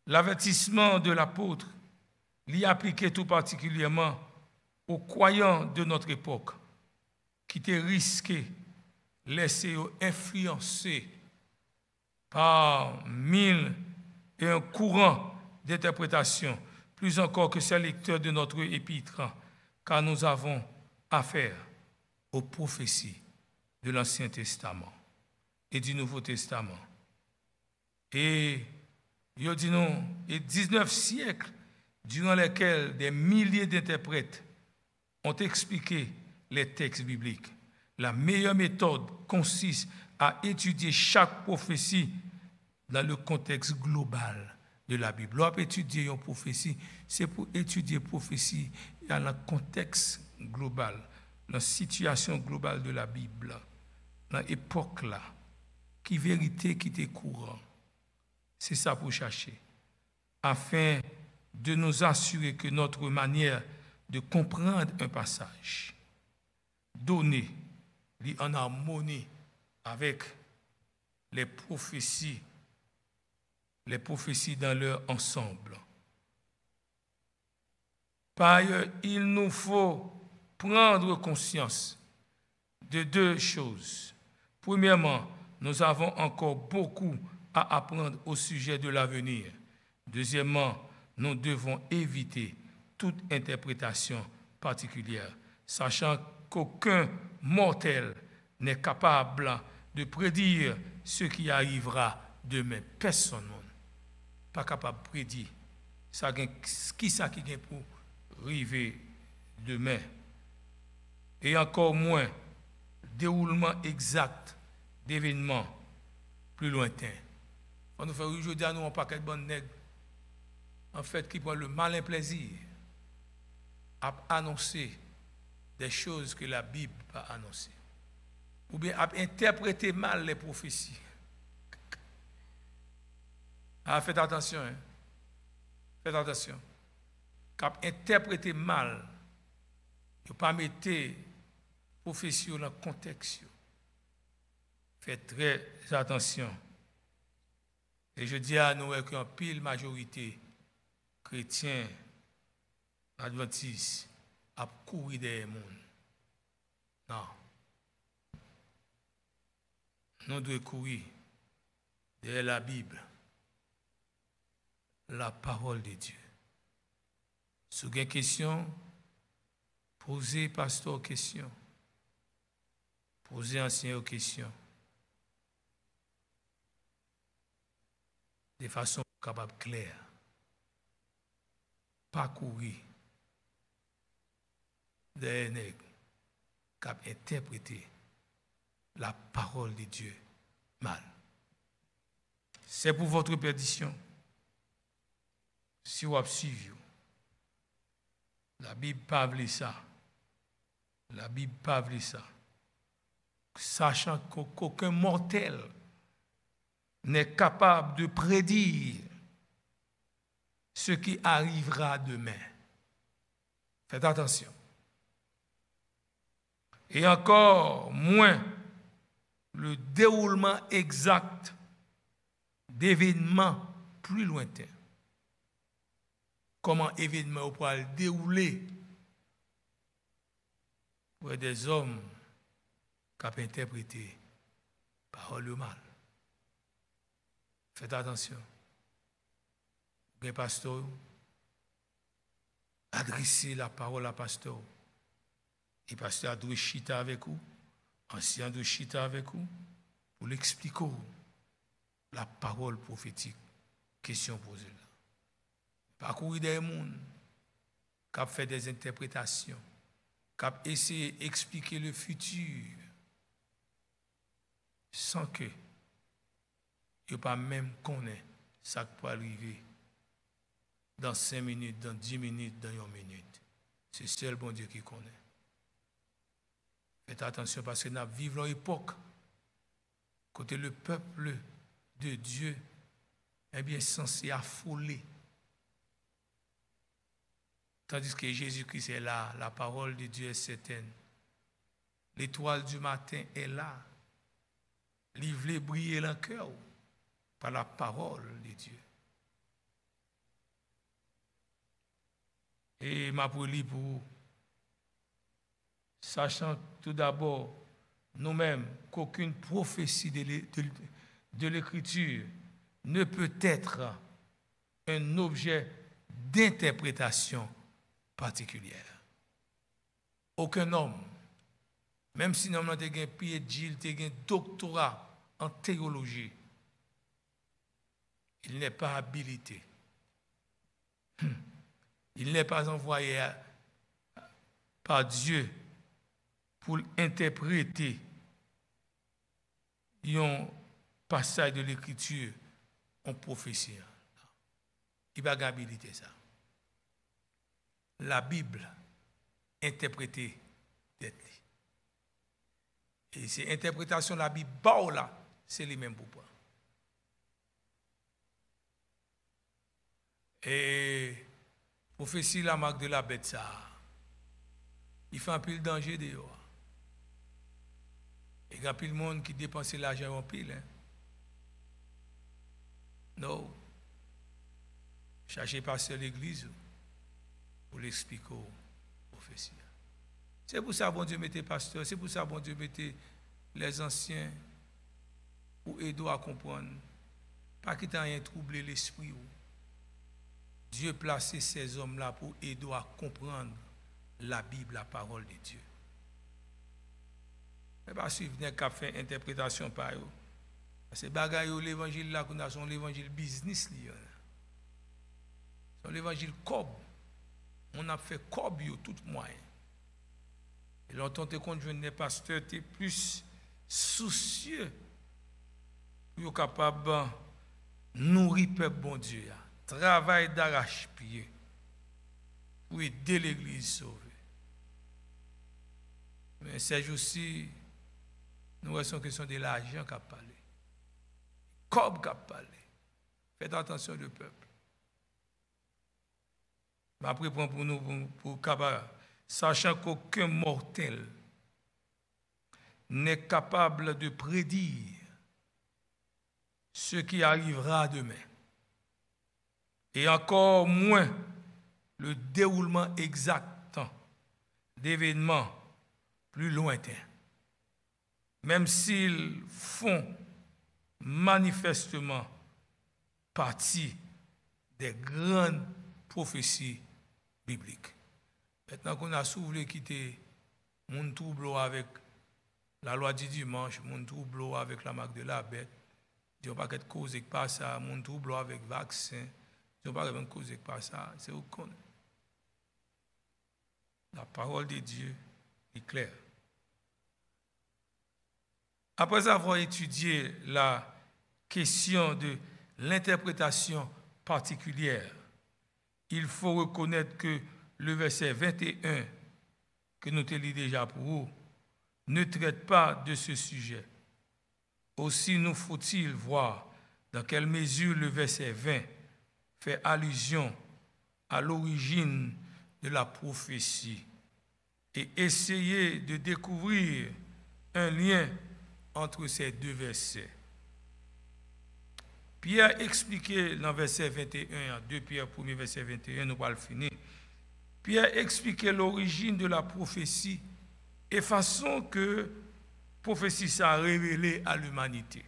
L'avertissement de l'apôtre l'y appliquait tout particulièrement aux croyants de notre époque qui étaient risqués laisser influencer par mille et un courant d'interprétation, plus encore que ces lecteurs de notre épître, car nous avons affaire aux prophéties de l'Ancien Testament et du Nouveau Testament. Et il dit non, et 19 siècles durant lesquels des milliers d'interprètes ont expliqué les textes bibliques. La meilleure méthode consiste à étudier chaque prophétie dans le contexte global de la Bible. Lorsque étudier une prophétie, c'est pour étudier la prophétie dans le contexte global, dans la situation globale de la Bible, dans l'époque là, qui vérité qui était courant. C'est ça pour chercher, afin de nous assurer que notre manière de comprendre un passage donné en harmonie avec les prophéties dans leur ensemble. Par ailleurs, il nous faut prendre conscience de deux choses. Premièrement, nous avons encore beaucoup à apprendre au sujet de l'avenir. Deuxièmement, nous devons éviter toute interprétation particulière, sachant qu'aucun mortel n'est capable de prédire ce qui arrivera demain. Personne n'est pas capable de prédire qui est pour arriver demain. Et encore moins, déroulement exact d'événements plus lointains. On nous fait aujourd'hui à nous un paquet de bonnes nègres, en fait, qui prend le malin plaisir à annoncer des choses que la Bible n'a pas annoncées, ou bien à interpréter mal les prophéties. Ah, faites attention, hein? Faites attention. Qu'à interpréter mal, ne pas mettre prophétie dans le contexte. Faites très attention. Et je dis à nous qu'une pile majorité chrétiens, adventistes, à courir des mondes. Non. Nous devons courir derrière la Bible, la parole de Dieu. Si vous avez une question, posez pasteur une question. Posez enseignant une question. De façon capable claire. Pas courir des nègres qui ont interprété la parole de Dieu mal. C'est pour votre perdition. Si vous avez suivi, la Bible parle ça. La Bible parle ça. Sachant qu'aucun mortel n'est capable de prédire ce qui arrivera demain. Faites attention. Et encore moins le déroulement exact d'événements plus lointains. Comment événements pourra le dérouler pour des hommes qui ont interprété parole le mal. Faites attention. Les pasteurs, adressez la parole à pasteur. Et pasteur doit chita avec vous, ancien doit chita avec vous, pour l'expliquer la parole prophétique. Question posée là. Parcourir des mondes, qui a fait des interprétations, qui a essayé d'expliquer le futur, sans que il pas même connaît ça qui peut arriver dans 5 minutes, dans 10 minutes, dans 1 minute. C'est seul bon Dieu qui connaît. Faites attention parce que nous vivons dans une époque côté le peuple de Dieu est bien censé affoler. Tandis que Jésus-Christ est là, la parole de Dieu est certaine. L'étoile du matin est là. Il voulait briller dans le cœur par la parole de Dieu. Et ma prière pour vous, sachant tout d'abord nous-mêmes qu'aucune prophétie de l'Écriture ne peut être un objet d'interprétation particulière. Aucun homme, même si nous avons un PhD, un doctorat en théologie, il n'est pas habilité. Il n'est pas envoyé par Dieu pour interpréter un passage de l'Écriture en prophétie. Il n'a pas habilité ça. La Bible interprétée d'être. Et ces interprétations de la Bible, c'est les mêmes pour moi. Et prophétie la marque de la bête, ça. Il fait un pile danger dehors. Et il y a pile monde qui dépense l'argent en pile. Hein? Non. Cherchez pasteur l'église pour l'expliquer aux prophéties. C'est pour ça que bon Dieu mettait pasteur, c'est pour ça que bon Dieu mettait les anciens pour aider à comprendre. Pas qu'il t'ait rien troublé l'esprit. Dieu placé ces hommes-là pour aider à comprendre la Bible, la parole de Dieu. Mais pas suivre des cas fait interprétation par eux. Parce que bagaille l'évangile là qu'on a son l'évangile business là. Son l'évangile cob. On a fait cob yo tout moyen. Et longtemps te conjoint des pasteurs t'es plus soucieux pour capable nourrir peuple bon Dieu. Travail d'arrache-pied pour aider l'église sauvée. Mais c'est aussi, nous avons une question de l'argent qui a parlé. Comme qui a parlé. Faites attention le peuple. Après, pour nous, pour capable, sachant qu'aucun mortel n'est capable de prédire ce qui arrivera demain. Et encore moins le déroulement exact d'événements plus lointains. Même s'ils font manifestement partie des grandes prophéties bibliques. Maintenant qu'on a soulevé quitter mon trouble avec la loi du dimanche, mon trouble avec la marque de la bête, je ne vais pas être causé par ça, mon trouble avec le vaccin, je ne vais pas être causé par ça, c'est au con. La parole de Dieu est claire. Après avoir étudié la question de l'interprétation particulière, il faut reconnaître que le verset 21, que nous te lis déjà pour vous, ne traite pas de ce sujet. Aussi nous faut-il voir dans quelle mesure le verset 20 fait allusion à l'origine de la prophétie et essayer de découvrir un lien entre ces deux versets. Pierre expliquait dans verset 21, 2 Pierre 1er verset 21, nous allons finir. Pierre expliquait l'origine de la prophétie et façon que prophétie s'est révélée à l'humanité.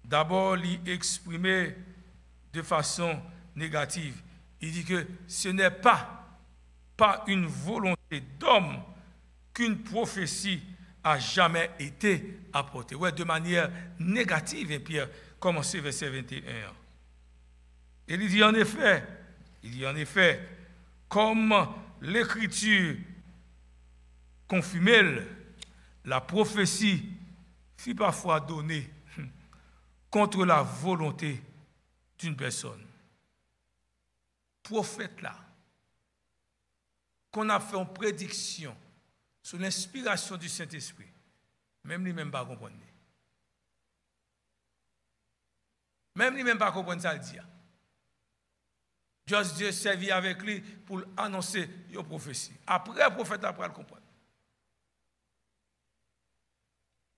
D'abord, il exprimait de façon négative. Il dit que ce n'est pas une volonté d'homme qu'une prophétie a jamais été apportée. Ouais, de manière négative, et Pierre commence verset 21. Et il dit en effet, comme l'écriture confirme, la prophétie fut parfois donnée contre la volonté d'une personne. Prophète là, qu'on a fait une prédiction sous l'inspiration du Saint-Esprit, même lui-même pas comprendre. Même lui-même pas comprendre ça le dit. Juste Dieu servit avec lui pour annoncer une prophétie. Après, le prophète après le comprendre.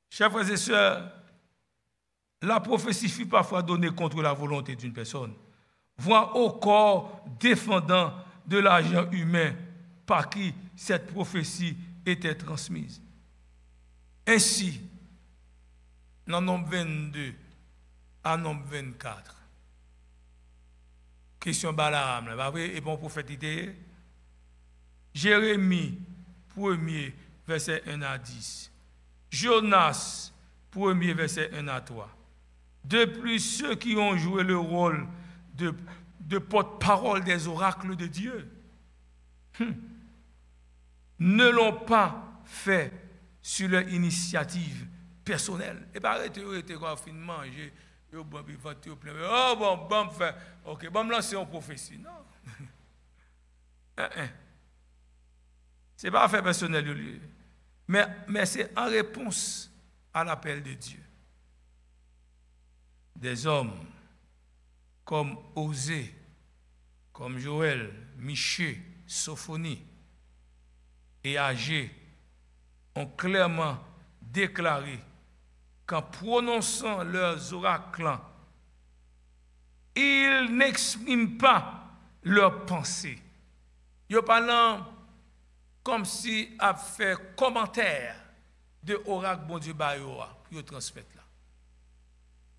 Chers frères et sœurs, la prophétie fut parfois donnée contre la volonté d'une personne, voire au corps défendant de l'agent humain par qui cette prophétie était transmise. Ainsi, dans Nombre 22 à Nombre 24, question Balaam, et bon prophète était Jérémie 1er, verset 1 à 10. Jonas 1er, verset 1 à 3. De plus, ceux qui ont joué le rôle de porte-parole des oracles de Dieu ne l'ont pas fait sur leur initiative personnelle. Et pas arrêter, quand fin de manger, oh bon, fait, ok, bon, me lancer en prophétie. Non. C'est pas affaire personnelle, mais c'est en réponse à l'appel de Dieu. Des hommes comme Osée, comme Joël, Michée, Sophonie et Agé ont clairement déclaré qu'en prononçant leurs oracles, ils n'expriment pas leurs pensées. Ils parlent comme si ils fait commentaire de oracle bon Dieu pour transmettre là.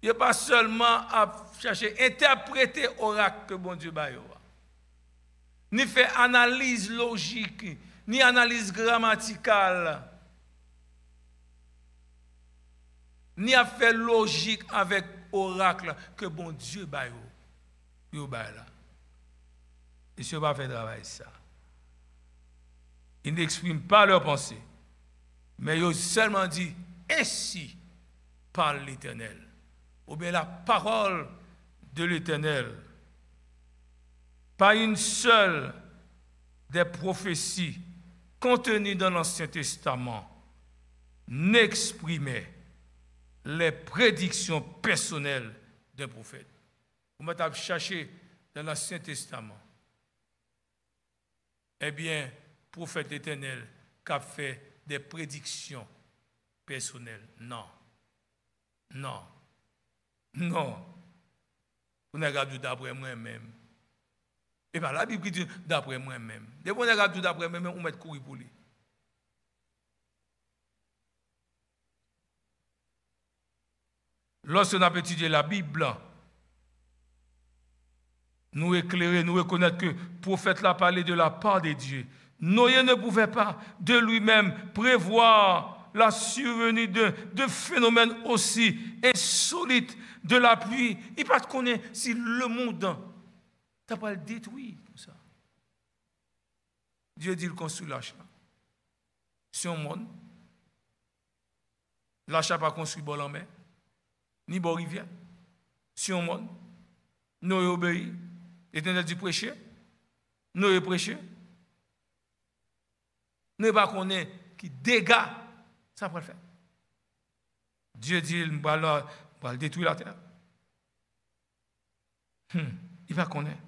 Il n'y a pas seulement à chercher à interpréter oracle que bon Dieu ni faire analyse logique, ni analyse grammaticale, ni à faire logique avec oracle que bon Dieu là. Et ce n'est pas faire travail ça. Ils n'expriment pas leurs pensées, mais ils ont seulement dit ainsi parle l'Éternel. Ou bien la parole de l'Éternel. Pas une seule des prophéties contenues dans l'Ancien Testament n'exprimait les prédictions personnelles d'un prophète. Vous m'avez cherché dans l'Ancien Testament. Eh bien, prophète l'Éternel qui a fait des prédictions personnelles. Non. Vous n'avez pas d'après moi-même. Et bien la Bible dit d'après moi-même. Dès que vous n'avez pas d'après moi-même, on met courir pour lui. Lorsque nous avons étudié la Bible, nous éclairer, nous reconnaître que le prophète l'a parlé de la part de Dieu. Noé ne pouvait pas de lui-même prévoir la survenue de phénomènes aussi insolites de la pluie. Il ne connaît pas si le monde n'a pas le détruit comme ça. Dieu dit qu'il construit l'achat. Si on monde, l'achat n'a pas construit bol en mer, ni bol rivière. Si on monde, Noé obéit. L'Éternel dit prêcher. Noé prêcher. Nous ne pas connaître qui dégâts ça peut le faire. Dieu dit il va détruire la terre. Il va connaître.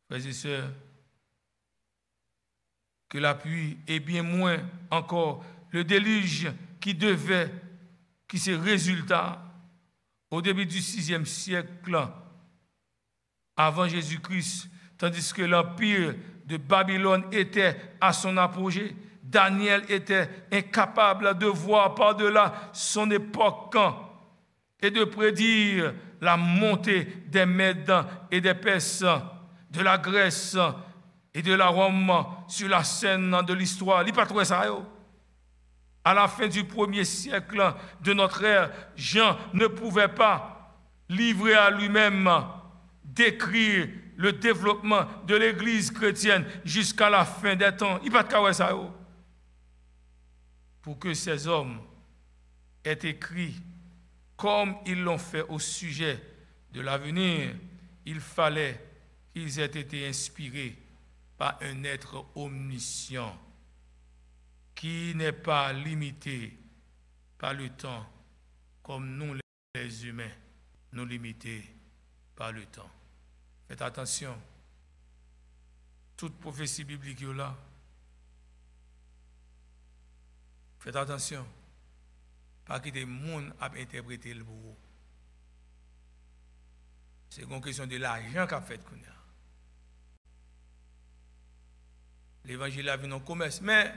Frères et sœurs, que la pluie et bien moins encore le déluge qui se résultat au début du 6e siècle avant Jésus-Christ, tandis que l'empire de Babylone était à son apogée. Daniel était incapable de voir par-delà son époque et de prédire la montée des Mèdes et des Perses, de la Grèce et de la Rome sur la scène de l'histoire. Il n'y a pas trouvé ça. À la fin du 1er siècle de notre ère, Jean ne pouvait pas livrer à lui-même, décrire le développement de l'Église chrétienne jusqu'à la fin des temps. Il n'y a pas de ça. Pour que ces hommes aient écrit comme ils l'ont fait au sujet de l'avenir, il fallait qu'ils aient été inspirés par un être omniscient qui n'est pas limité par le temps comme nous les humains, nous limités par le temps. Faites attention, toute prophétie biblique est là. Faites attention, pas que des gens a interprété le bourreau. C'est une question de l'argent qu'a fait. L'évangile a vu dans le commerce, mais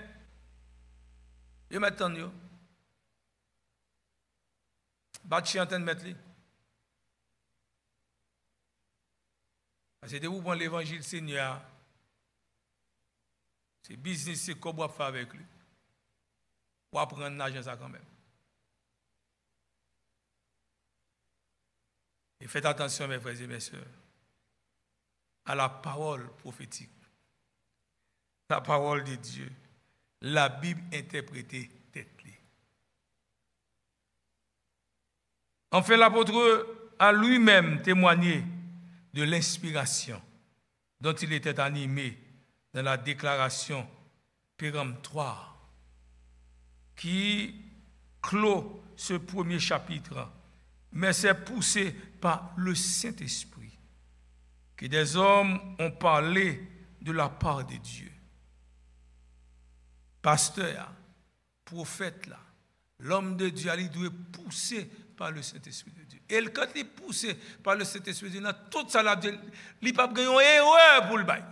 je m'attends. Je suis en train de mettre. Parce que de vous prendre l'évangile Seigneur, c'est business, c'est quoi vous faire avec lui. Pour apprendre l'argent ça quand même. Et faites attention, mes frères et mes sœurs, à la parole prophétique, la parole de Dieu, la Bible interprétée tête-clé. Enfin, l'apôtre a lui-même témoigné de l'inspiration dont il était animé dans la déclaration péremptoire qui clôt ce premier chapitre, mais c'est poussé par le Saint-Esprit que des hommes ont parlé de la part de Dieu. Pasteur, prophète, là, l'homme de Dieu, il doit pousser par le Saint-Esprit de Dieu. Et quand il est poussé par le Saint-Esprit de Dieu, tout ça, il n'y a pas de erreur pour le bail.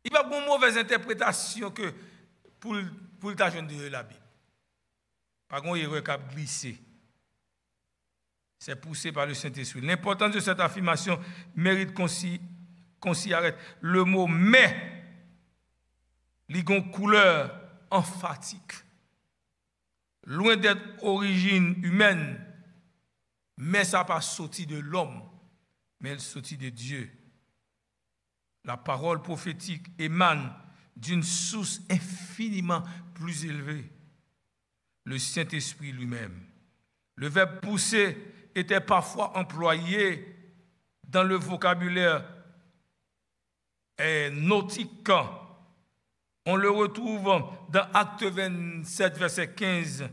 Il n'y a pas de mauvaise interprétation que pour le tâche de la Bible. Pas de erreur qui a glissé. C'est poussé par le Saint-Esprit. L'importance de cette affirmation mérite qu'on s'y arrête. Le mot « mais » il a une couleur emphatique. Loin d'être origine humaine, mais ça n'a pas sorti de l'homme, mais elle sorti de Dieu. La parole prophétique émane d'une source infiniment plus élevée, le Saint-Esprit lui-même. Le verbe pousser était parfois employé dans le vocabulaire nautique. On le retrouve dans Acte 27, verset 15,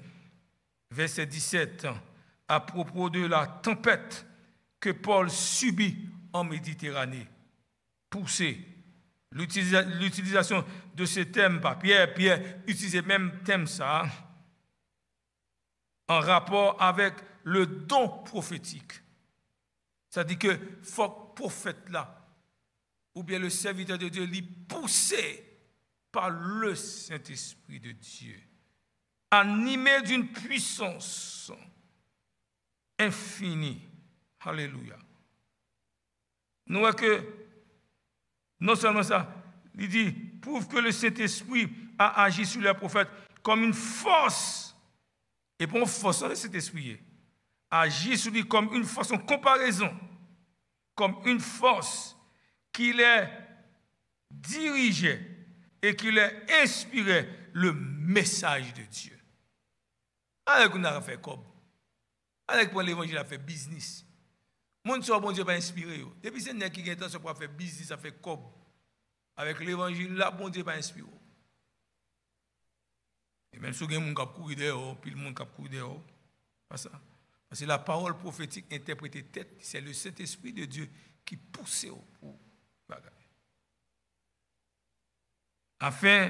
verset 17, à propos de la tempête que Paul subit en Méditerranée. Pousser. L'utilisation de ce thème par Pierre utilisait même thème ça en rapport avec le don prophétique. C'est-à-dire que faut prophète là, ou bien le serviteur de Dieu, lui poussé par le Saint-Esprit de Dieu, animé d'une puissance infinie. Alléluia. Nous voyons que, non seulement ça, il dit, prouve que le Saint-Esprit a agi sur les prophètes comme une force, et pour une force, le Saint-Esprit agit sur lui comme une force en comparaison, comme une force qui les dirigeait et qui leur inspirait le message de Dieu. Avec on a fait comme. Avec pour l'évangile a fait business. Mon soit bon Dieu pas inspiré. Depuis c'est nèg qui a intention pour faire business, ça fait comme. Avec l'évangile là bon Dieu pas inspiré. Et même si vous avez un cap courir dehors, puis le monde cap courir dehors. Pas ça. Parce que la parole prophétique interprétée tête, c'est le Saint-Esprit de Dieu qui pousse pour bagaille. Afin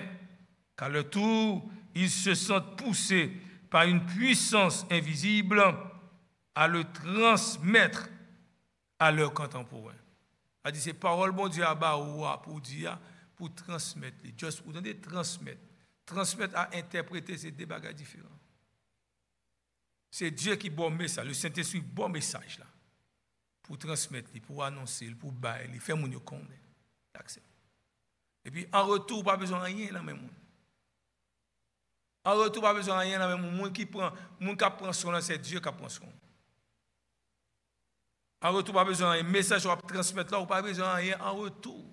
qu'à leur tour, ils se sentent poussés par une puissance invisible à le transmettre à leurs contemporains. C'est-à-dire, c'est parole bon Dieu à bas pour dire, pour transmettre, juste pour donner transmettre. Transmettre à interpréter ces deux bagages différents. C'est Dieu qui bon message, le Saint-Esprit bon message là, pour transmettre, pour annoncer, pour bailler, faire mon connaître. Et puis en retour, pas besoin de rien dans le même monde. En retour, pas besoin de rien dans le même monde qui prend son, c'est Dieu qui prend son. En retour, pas besoin d'un message à transmettre là, ou pas besoin de rien en retour.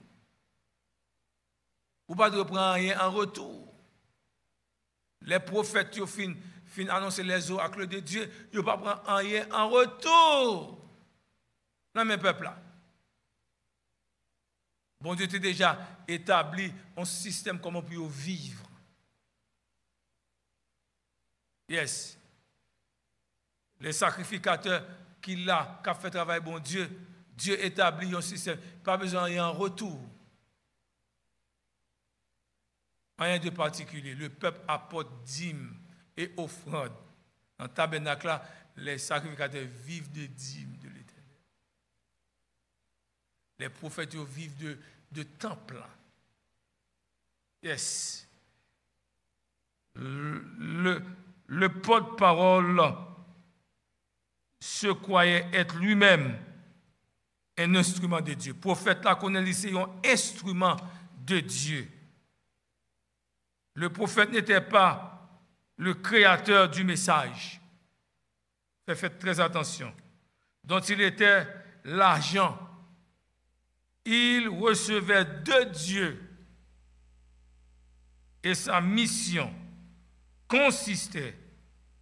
Ou pas de prendre rien en retour. Les prophètes qui fin annoncer les eaux avec le de Dieu, ils ne pas prendre rien en retour. Dans mes peuples là. Bon Dieu a déjà établi un système comment on peut vivre. Yes. Les sacrificateurs qui ont fait travail bon Dieu, Dieu établit un système. Pas besoin de rien en retour. Rien de particulier. Le peuple apporte dîmes et offrandes. Dans le tabernacle, là, les sacrificateurs vivent de dîmes de l'Éternel. Les prophètes vivent de temple. Yes. Le porte-parole se croyait être lui-même un instrument de Dieu. Le prophète là connaît un instrument de Dieu. Le prophète n'était pas le créateur du message. Faites très attention. Dont il était l'agent. Il recevait de Dieu. Et sa mission consistait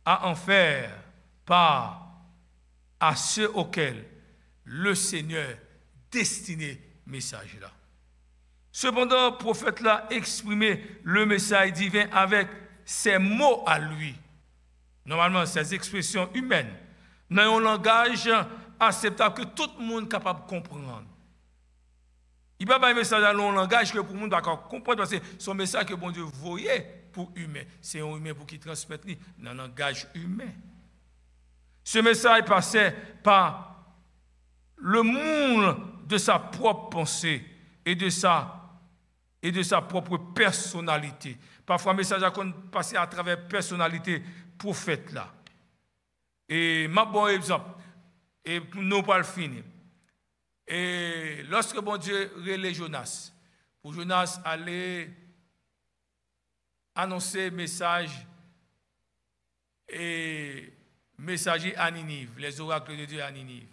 à en faire part à ceux auxquels le Seigneur destinait le message là. Cependant, le prophète là exprimait le message divin avec ses mots à lui. Normalement, ses expressions humaines, dans un langage acceptable que tout le monde est capable de comprendre. Il n'y a pas un message dans un langage que pour le monde d'accord comprendre parce que son message que bon Dieu voyait pour humain, c'est un humain pour qui transmettre dans un langage humain. Ce message passait par le monde de sa propre pensée et de sa propre personnalité. Parfois, le message a passé à travers la personnalité prophète là. Et ma bon exemple, et pour nous pas le finir. Et lorsque bon Dieu relève Jonas, pour Jonas aller annoncer message et messager à Ninive, les oracles de Dieu à Ninive.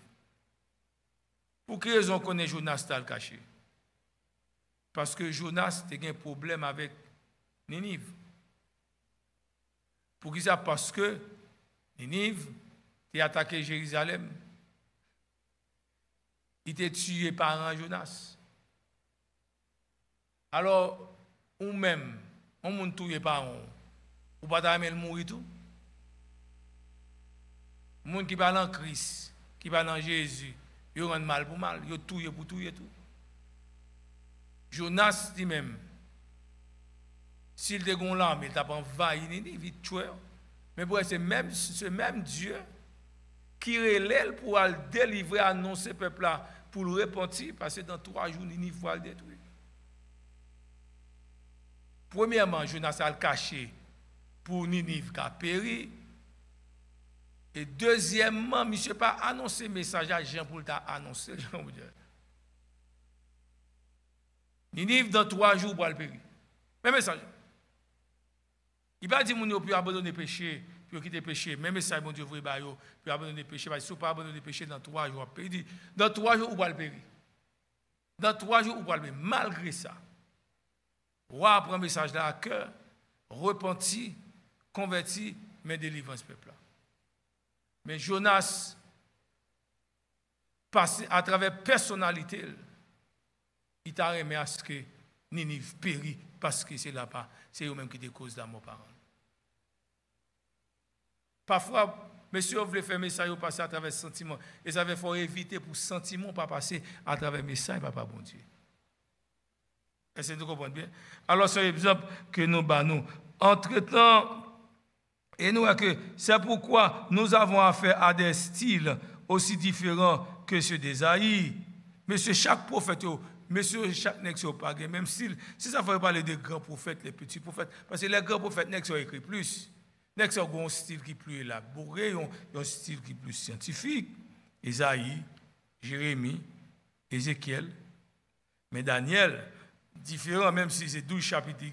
Pour quelle raison connaît Jonas t'a le caché? Parce que Jonas a un problème avec Ninive. Pour qui ça? Parce que Ninive a attaqué Jérusalem. Il était tué par un Jonas. Alors, ou même, on m'a tué par un, ou pas d'aimer mourir tout. Les gens qui parlent en Christ, qui parlent en Jésus, ils rendent mal pour mal, ils tuent pour tuer tout. Jonas dit même, s'il était gon l'arme, il t'a pas envahi Ninive, il tuait. Mais pour c'est ce même Dieu qui relève pour le délivrer, annoncer le peuple là, pour le repentir, parce que dans 3 jours, Ninive va le détruire. Premièrement, Jonas a le caché pour Ninive qui a péri. Et deuxièmement, monsieur pas annoncé le message à Jean pour l'annoncer. Ninive dans 3 jours pour le périr. Même message. Il va dire que vous pouvez abandonner le péché, puis quitter le péché. Même message, mon Dieu, vous pouvez abandonner le péché. Parce que si vous ne pas abandonner le péché dans 3 jours, il dit, dans 3 jours, vous pouvez le périr. Dans 3 jours, vous pouvez le périr. Malgré ça, on apprend le message là à cœur, repenti, converti, mais délivrant ce peuple-là. Mais Jonas, passé à travers personnalité, il t'a remis à ce que Ninive périt parce que c'est là-bas, c'est eux-mêmes qui sont cause d'amour par an. Parfois, monsieur voulait faire message passer à travers sentiment, et ça faut éviter pour sentiment pas passer à travers message, papa bon Dieu. Est-ce que vous comprenez bien? Alors, c'est un exemple que nous bannons Entre-temps, et nous, c'est pourquoi nous avons affaire à des styles aussi différents que ceux d'Ésaïe. Monsieur, chaque prophète, monsieur, chaque nègre n'a pas le même style. Si ça fait parler des grands prophètes, les petits prophètes, parce que les grands prophètes, nègre ont écrit plus. Nègre ont un style qui est plus élaboré, un style qui est plus scientifique. Ésaïe, Jérémie, Ézéchiel. Mais Daniel, différent, même si c'est 12 chapitres,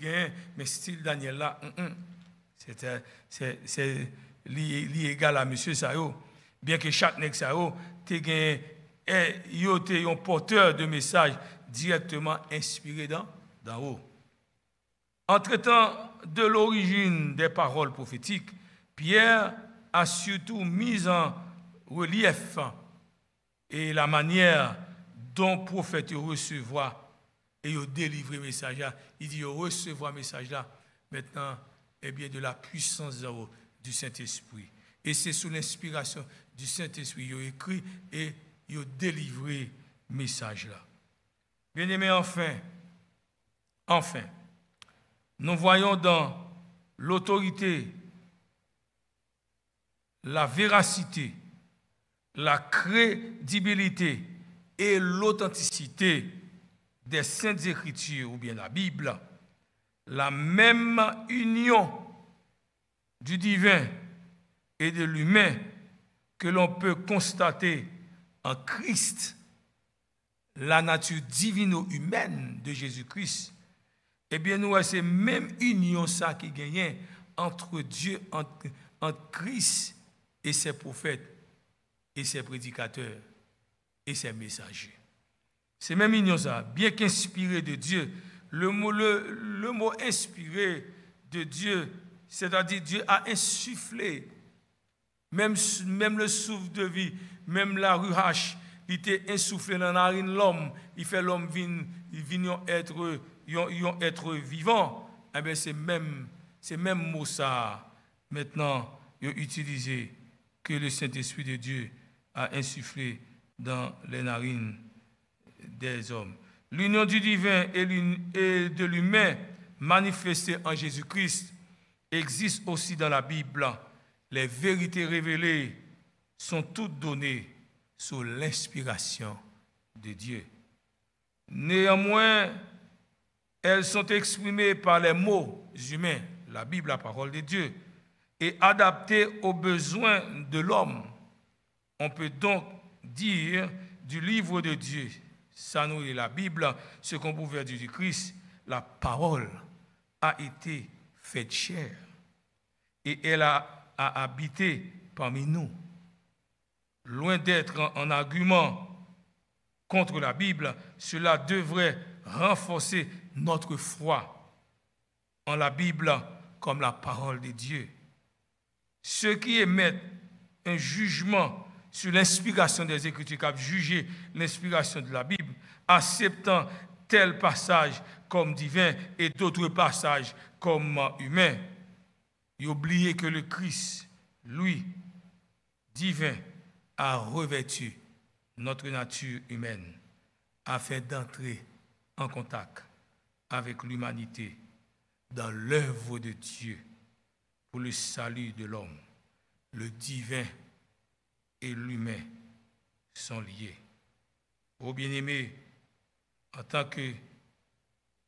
mais style Daniel là, c'est égal à monsieur Sao. Bien que chaque nègre Sao, est un porteur de messages directement inspirés d'en haut. Entre-temps, de l'origine des paroles prophétiques, Pierre a surtout mis en relief et la manière dont le prophète recevoir et délivrer le message là. Il dit recevoir le message là maintenant bien de la puissance du Saint-Esprit. Et c'est sous l'inspiration du Saint-Esprit qu'il a écrit et il a délivré le message là. Bien-aimés, enfin, nous voyons dans l'autorité, la véracité, la crédibilité et l'authenticité des Saintes Écritures ou bien la Bible, la même union du divin et de l'humain que l'on peut constater en Christ, la nature divino-humaine de Jésus-Christ. Eh bien, nous, c'est même union ça qui gagne entre Dieu, entre Christ et ses prophètes et ses prédicateurs et ses messagers. C'est même union ça, bien qu'inspiré de Dieu. Le mot inspiré de Dieu, c'est-à-dire Dieu a insufflé, même le souffle de vie, même la ruach, il était insufflé dans la narine de l'homme, il fait l'homme venir être vivant. Eh bien, c'est même mot ça, maintenant, utilisé, que le Saint-Esprit de Dieu a insufflé dans les narines des hommes. L'union du divin et de l'humain manifestée en Jésus-Christ existe aussi dans la Bible. Les vérités révélées sont toutes données sous l'inspiration de Dieu. Néanmoins, elles sont exprimées par les mots humains, la Bible, la parole de Dieu, et adaptées aux besoins de l'homme. On peut donc dire du livre de Dieu, ça nous est la Bible, ce qu'on pouvait dire du Christ, la parole a été faite chair et elle a habité parmi nous. Loin d'être un argument contre la Bible, cela devrait renforcer notre foi en la Bible comme la parole de Dieu. Ceux qui émettent un jugement sur l'inspiration des Écritures, qui a jugé l'inspiration de la Bible, acceptant tel passage comme divin et d'autres passages comme humains, ils oublient que le Christ, lui, divin, a revêtu notre nature humaine afin d'entrer en contact avec l'humanité dans l'œuvre de Dieu pour le salut de l'homme. Le divin et l'humain sont liés. Ô bien-aimés, en tant que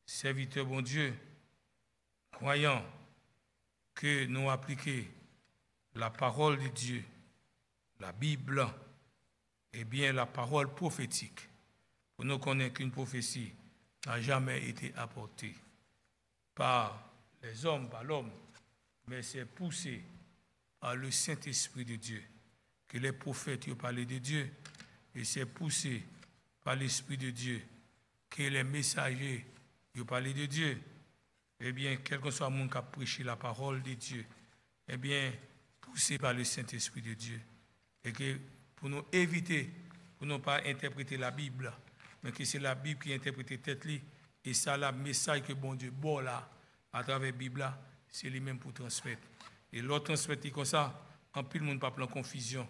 serviteurs bon Dieu, croyant que nous appliquons la parole de Dieu, la Bible, et bien la parole prophétique, pour nous connaître qu'une prophétie n'a jamais été apportée par les hommes, par l'homme, mais c'est poussé par le Saint-Esprit de Dieu, que les prophètes ont parlé de Dieu, et c'est poussé par l'Esprit de Dieu, que les messagers ont parlé de Dieu. Eh bien, quel que soit le monde qui a prêché la parole de Dieu, eh bien, poussé par le Saint-Esprit de Dieu. Et que pour nous éviter, pour ne pas interpréter la Bible, mais que c'est la Bible qui interprète tête li, et ça, le message que bon Dieu bon là, à travers la Bible, c'est lui-même pour transmettre. Et l'autre transmettre comme ça, en plus le monde pas plein confusion,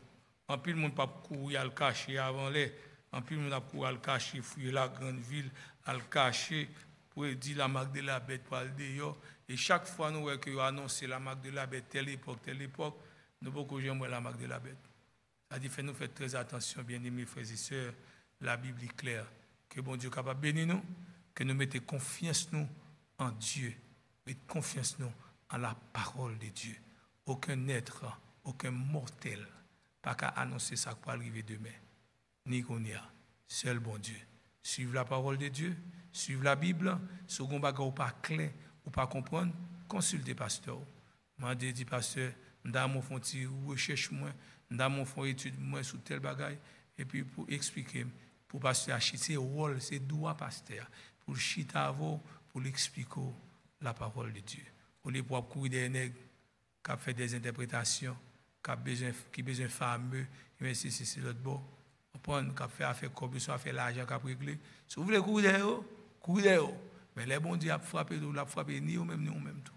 en plus le monde pas courir à le cacher avant les, en plus le monde a courir à le cacher, fouiller la grande ville, à le cacher pour dire la marque de la bête pour aller dehors. Et chaque fois nous voyons que annoncé la marque de la bête, telle époque, nous pouvons jamais la marque de la bête. Ça dit, nous faire très attention, bien-aimés frères et sœurs, la Bible est claire. Que bon Dieu est capable de bénir nous, que nous mettions confiance nous en Dieu, mettons confiance nous en la parole de Dieu. Aucun être, aucun mortel, pas qu'à annoncer ça pour arriver demain. Ni qu'on y a, seul bon Dieu. Suivre la parole de Dieu, suivre la Bible, si vous n'avez pas clair ou pas comprendre, consultez pasteur. Moi, je dis pasteur, dans mon fond recherche moi, dans mon fond étude moi sur tel bagaille, et puis pour expliquer, pour pasteur acheter c'est rôle, c'est droit pasteur, pour chiter avant, pour l'expliquer la parole de Dieu. Pour les pour courir des nègres, qui fait des interprétations, qui besoin fameux, mais c'est l'autre bord. Prendre, qui fait affaire comme ça, fait l'argent, qui a réglé. Si vous voulez courir derrière, courez derrière. Mais les bons dieux ont frappé, ni vous-même, ni vous-même tout.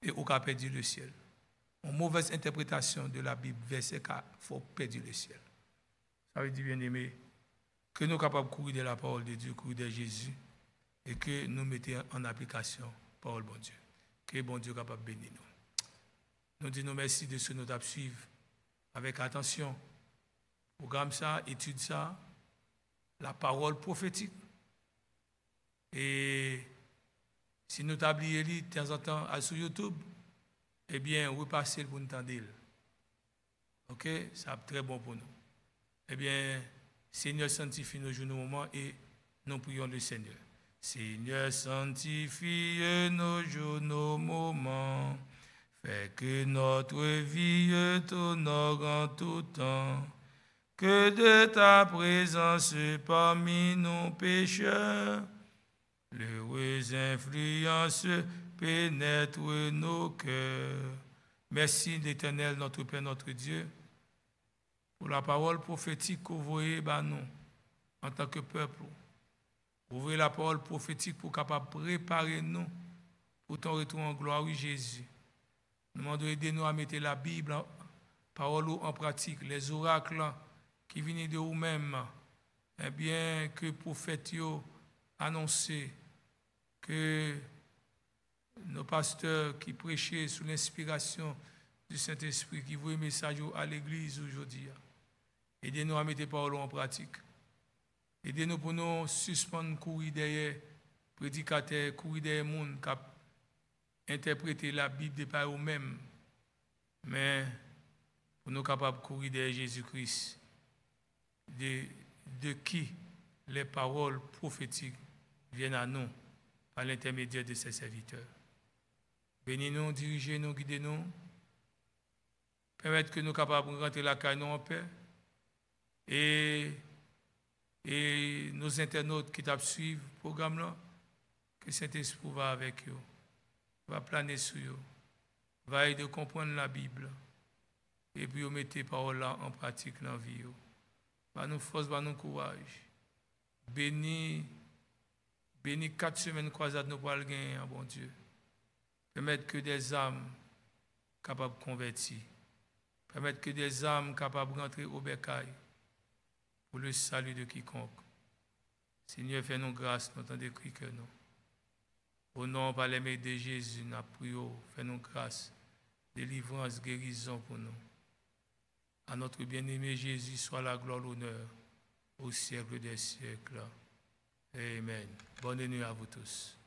Et au cas perdu le ciel. Une mauvaise interprétation de la Bible, verset 4, il faut perdre le ciel. Ça veut dire, bien aimé, que nous sommes capables de courir de la parole de Dieu, courir de Jésus, et que nous mettons en application la parole de bon Dieu. Que bon Dieu est capable de bénir nous. Nous disons merci de ce que nous avons suivi avec attention. Programme ça, étude ça, la parole prophétique. Et si nous t'oublions de temps en temps sur YouTube, eh bien, repassez pour nous entendre. Ok? C'est très bon pour nous. Eh bien, Seigneur, sanctifie nos jours, nos moments et nous prions le Seigneur. Seigneur, sanctifie nos jours, nos moments. Fais que notre vie t'honore en tout temps. Que de ta présence parmi nos pécheurs, l'heureuse influence pénètre nos cœurs. Merci l'Éternel, notre Père, notre Dieu, pour la parole prophétique que vous voyez nous, en tant que peuple. Ouvrez la parole prophétique pour capable préparer nous pour ton retour en gloire, oui, Jésus. Nous demandons d'aider-nous à mettre la Bible, parole en pratique, les oracles qui viennent de vous-même, eh bien, que prophètes annoncé que nos pasteurs qui prêchaient sous l'inspiration du Saint-Esprit, qui voient le message à l'église aujourd'hui, aidez-nous à mettre les paroles en pratique. Aidez-nous pour nous suspendre, courir derrière prédicateurs, courir derrière les gens qui interpréter la Bible de par eux-mêmes, mais pour nous capables de courir derrière Jésus-Christ, de qui les paroles prophétiques viennent à nous par l'intermédiaire de ses serviteurs. Bénis-nous, dirigez-nous, guidez-nous, permettez que nous soyons capables de rentrer la caille en paix et nos internautes qui suivent le programme là, que Saint-Esprit va avec eux, va planer sur eux, va aider à comprendre la Bible et puis mettre les paroles là en pratique dans la vie. Va nous force, va nous courage. Bénis 4 semaines croisades nous pour le gagner, bon Dieu. Permettre que des âmes capables de convertir. Permettre que des âmes capables de rentrer au bercail pour le salut de quiconque. Seigneur, fais-nous grâce, nous t'en décrit que nous. Au nom par les mains de Jésus, nous prions, fais-nous grâce, délivrance, guérison pour nous. À notre bien-aimé Jésus, soit la gloire, l'honneur, au siècle des siècles. Amen. Bonne nuit à vous tous.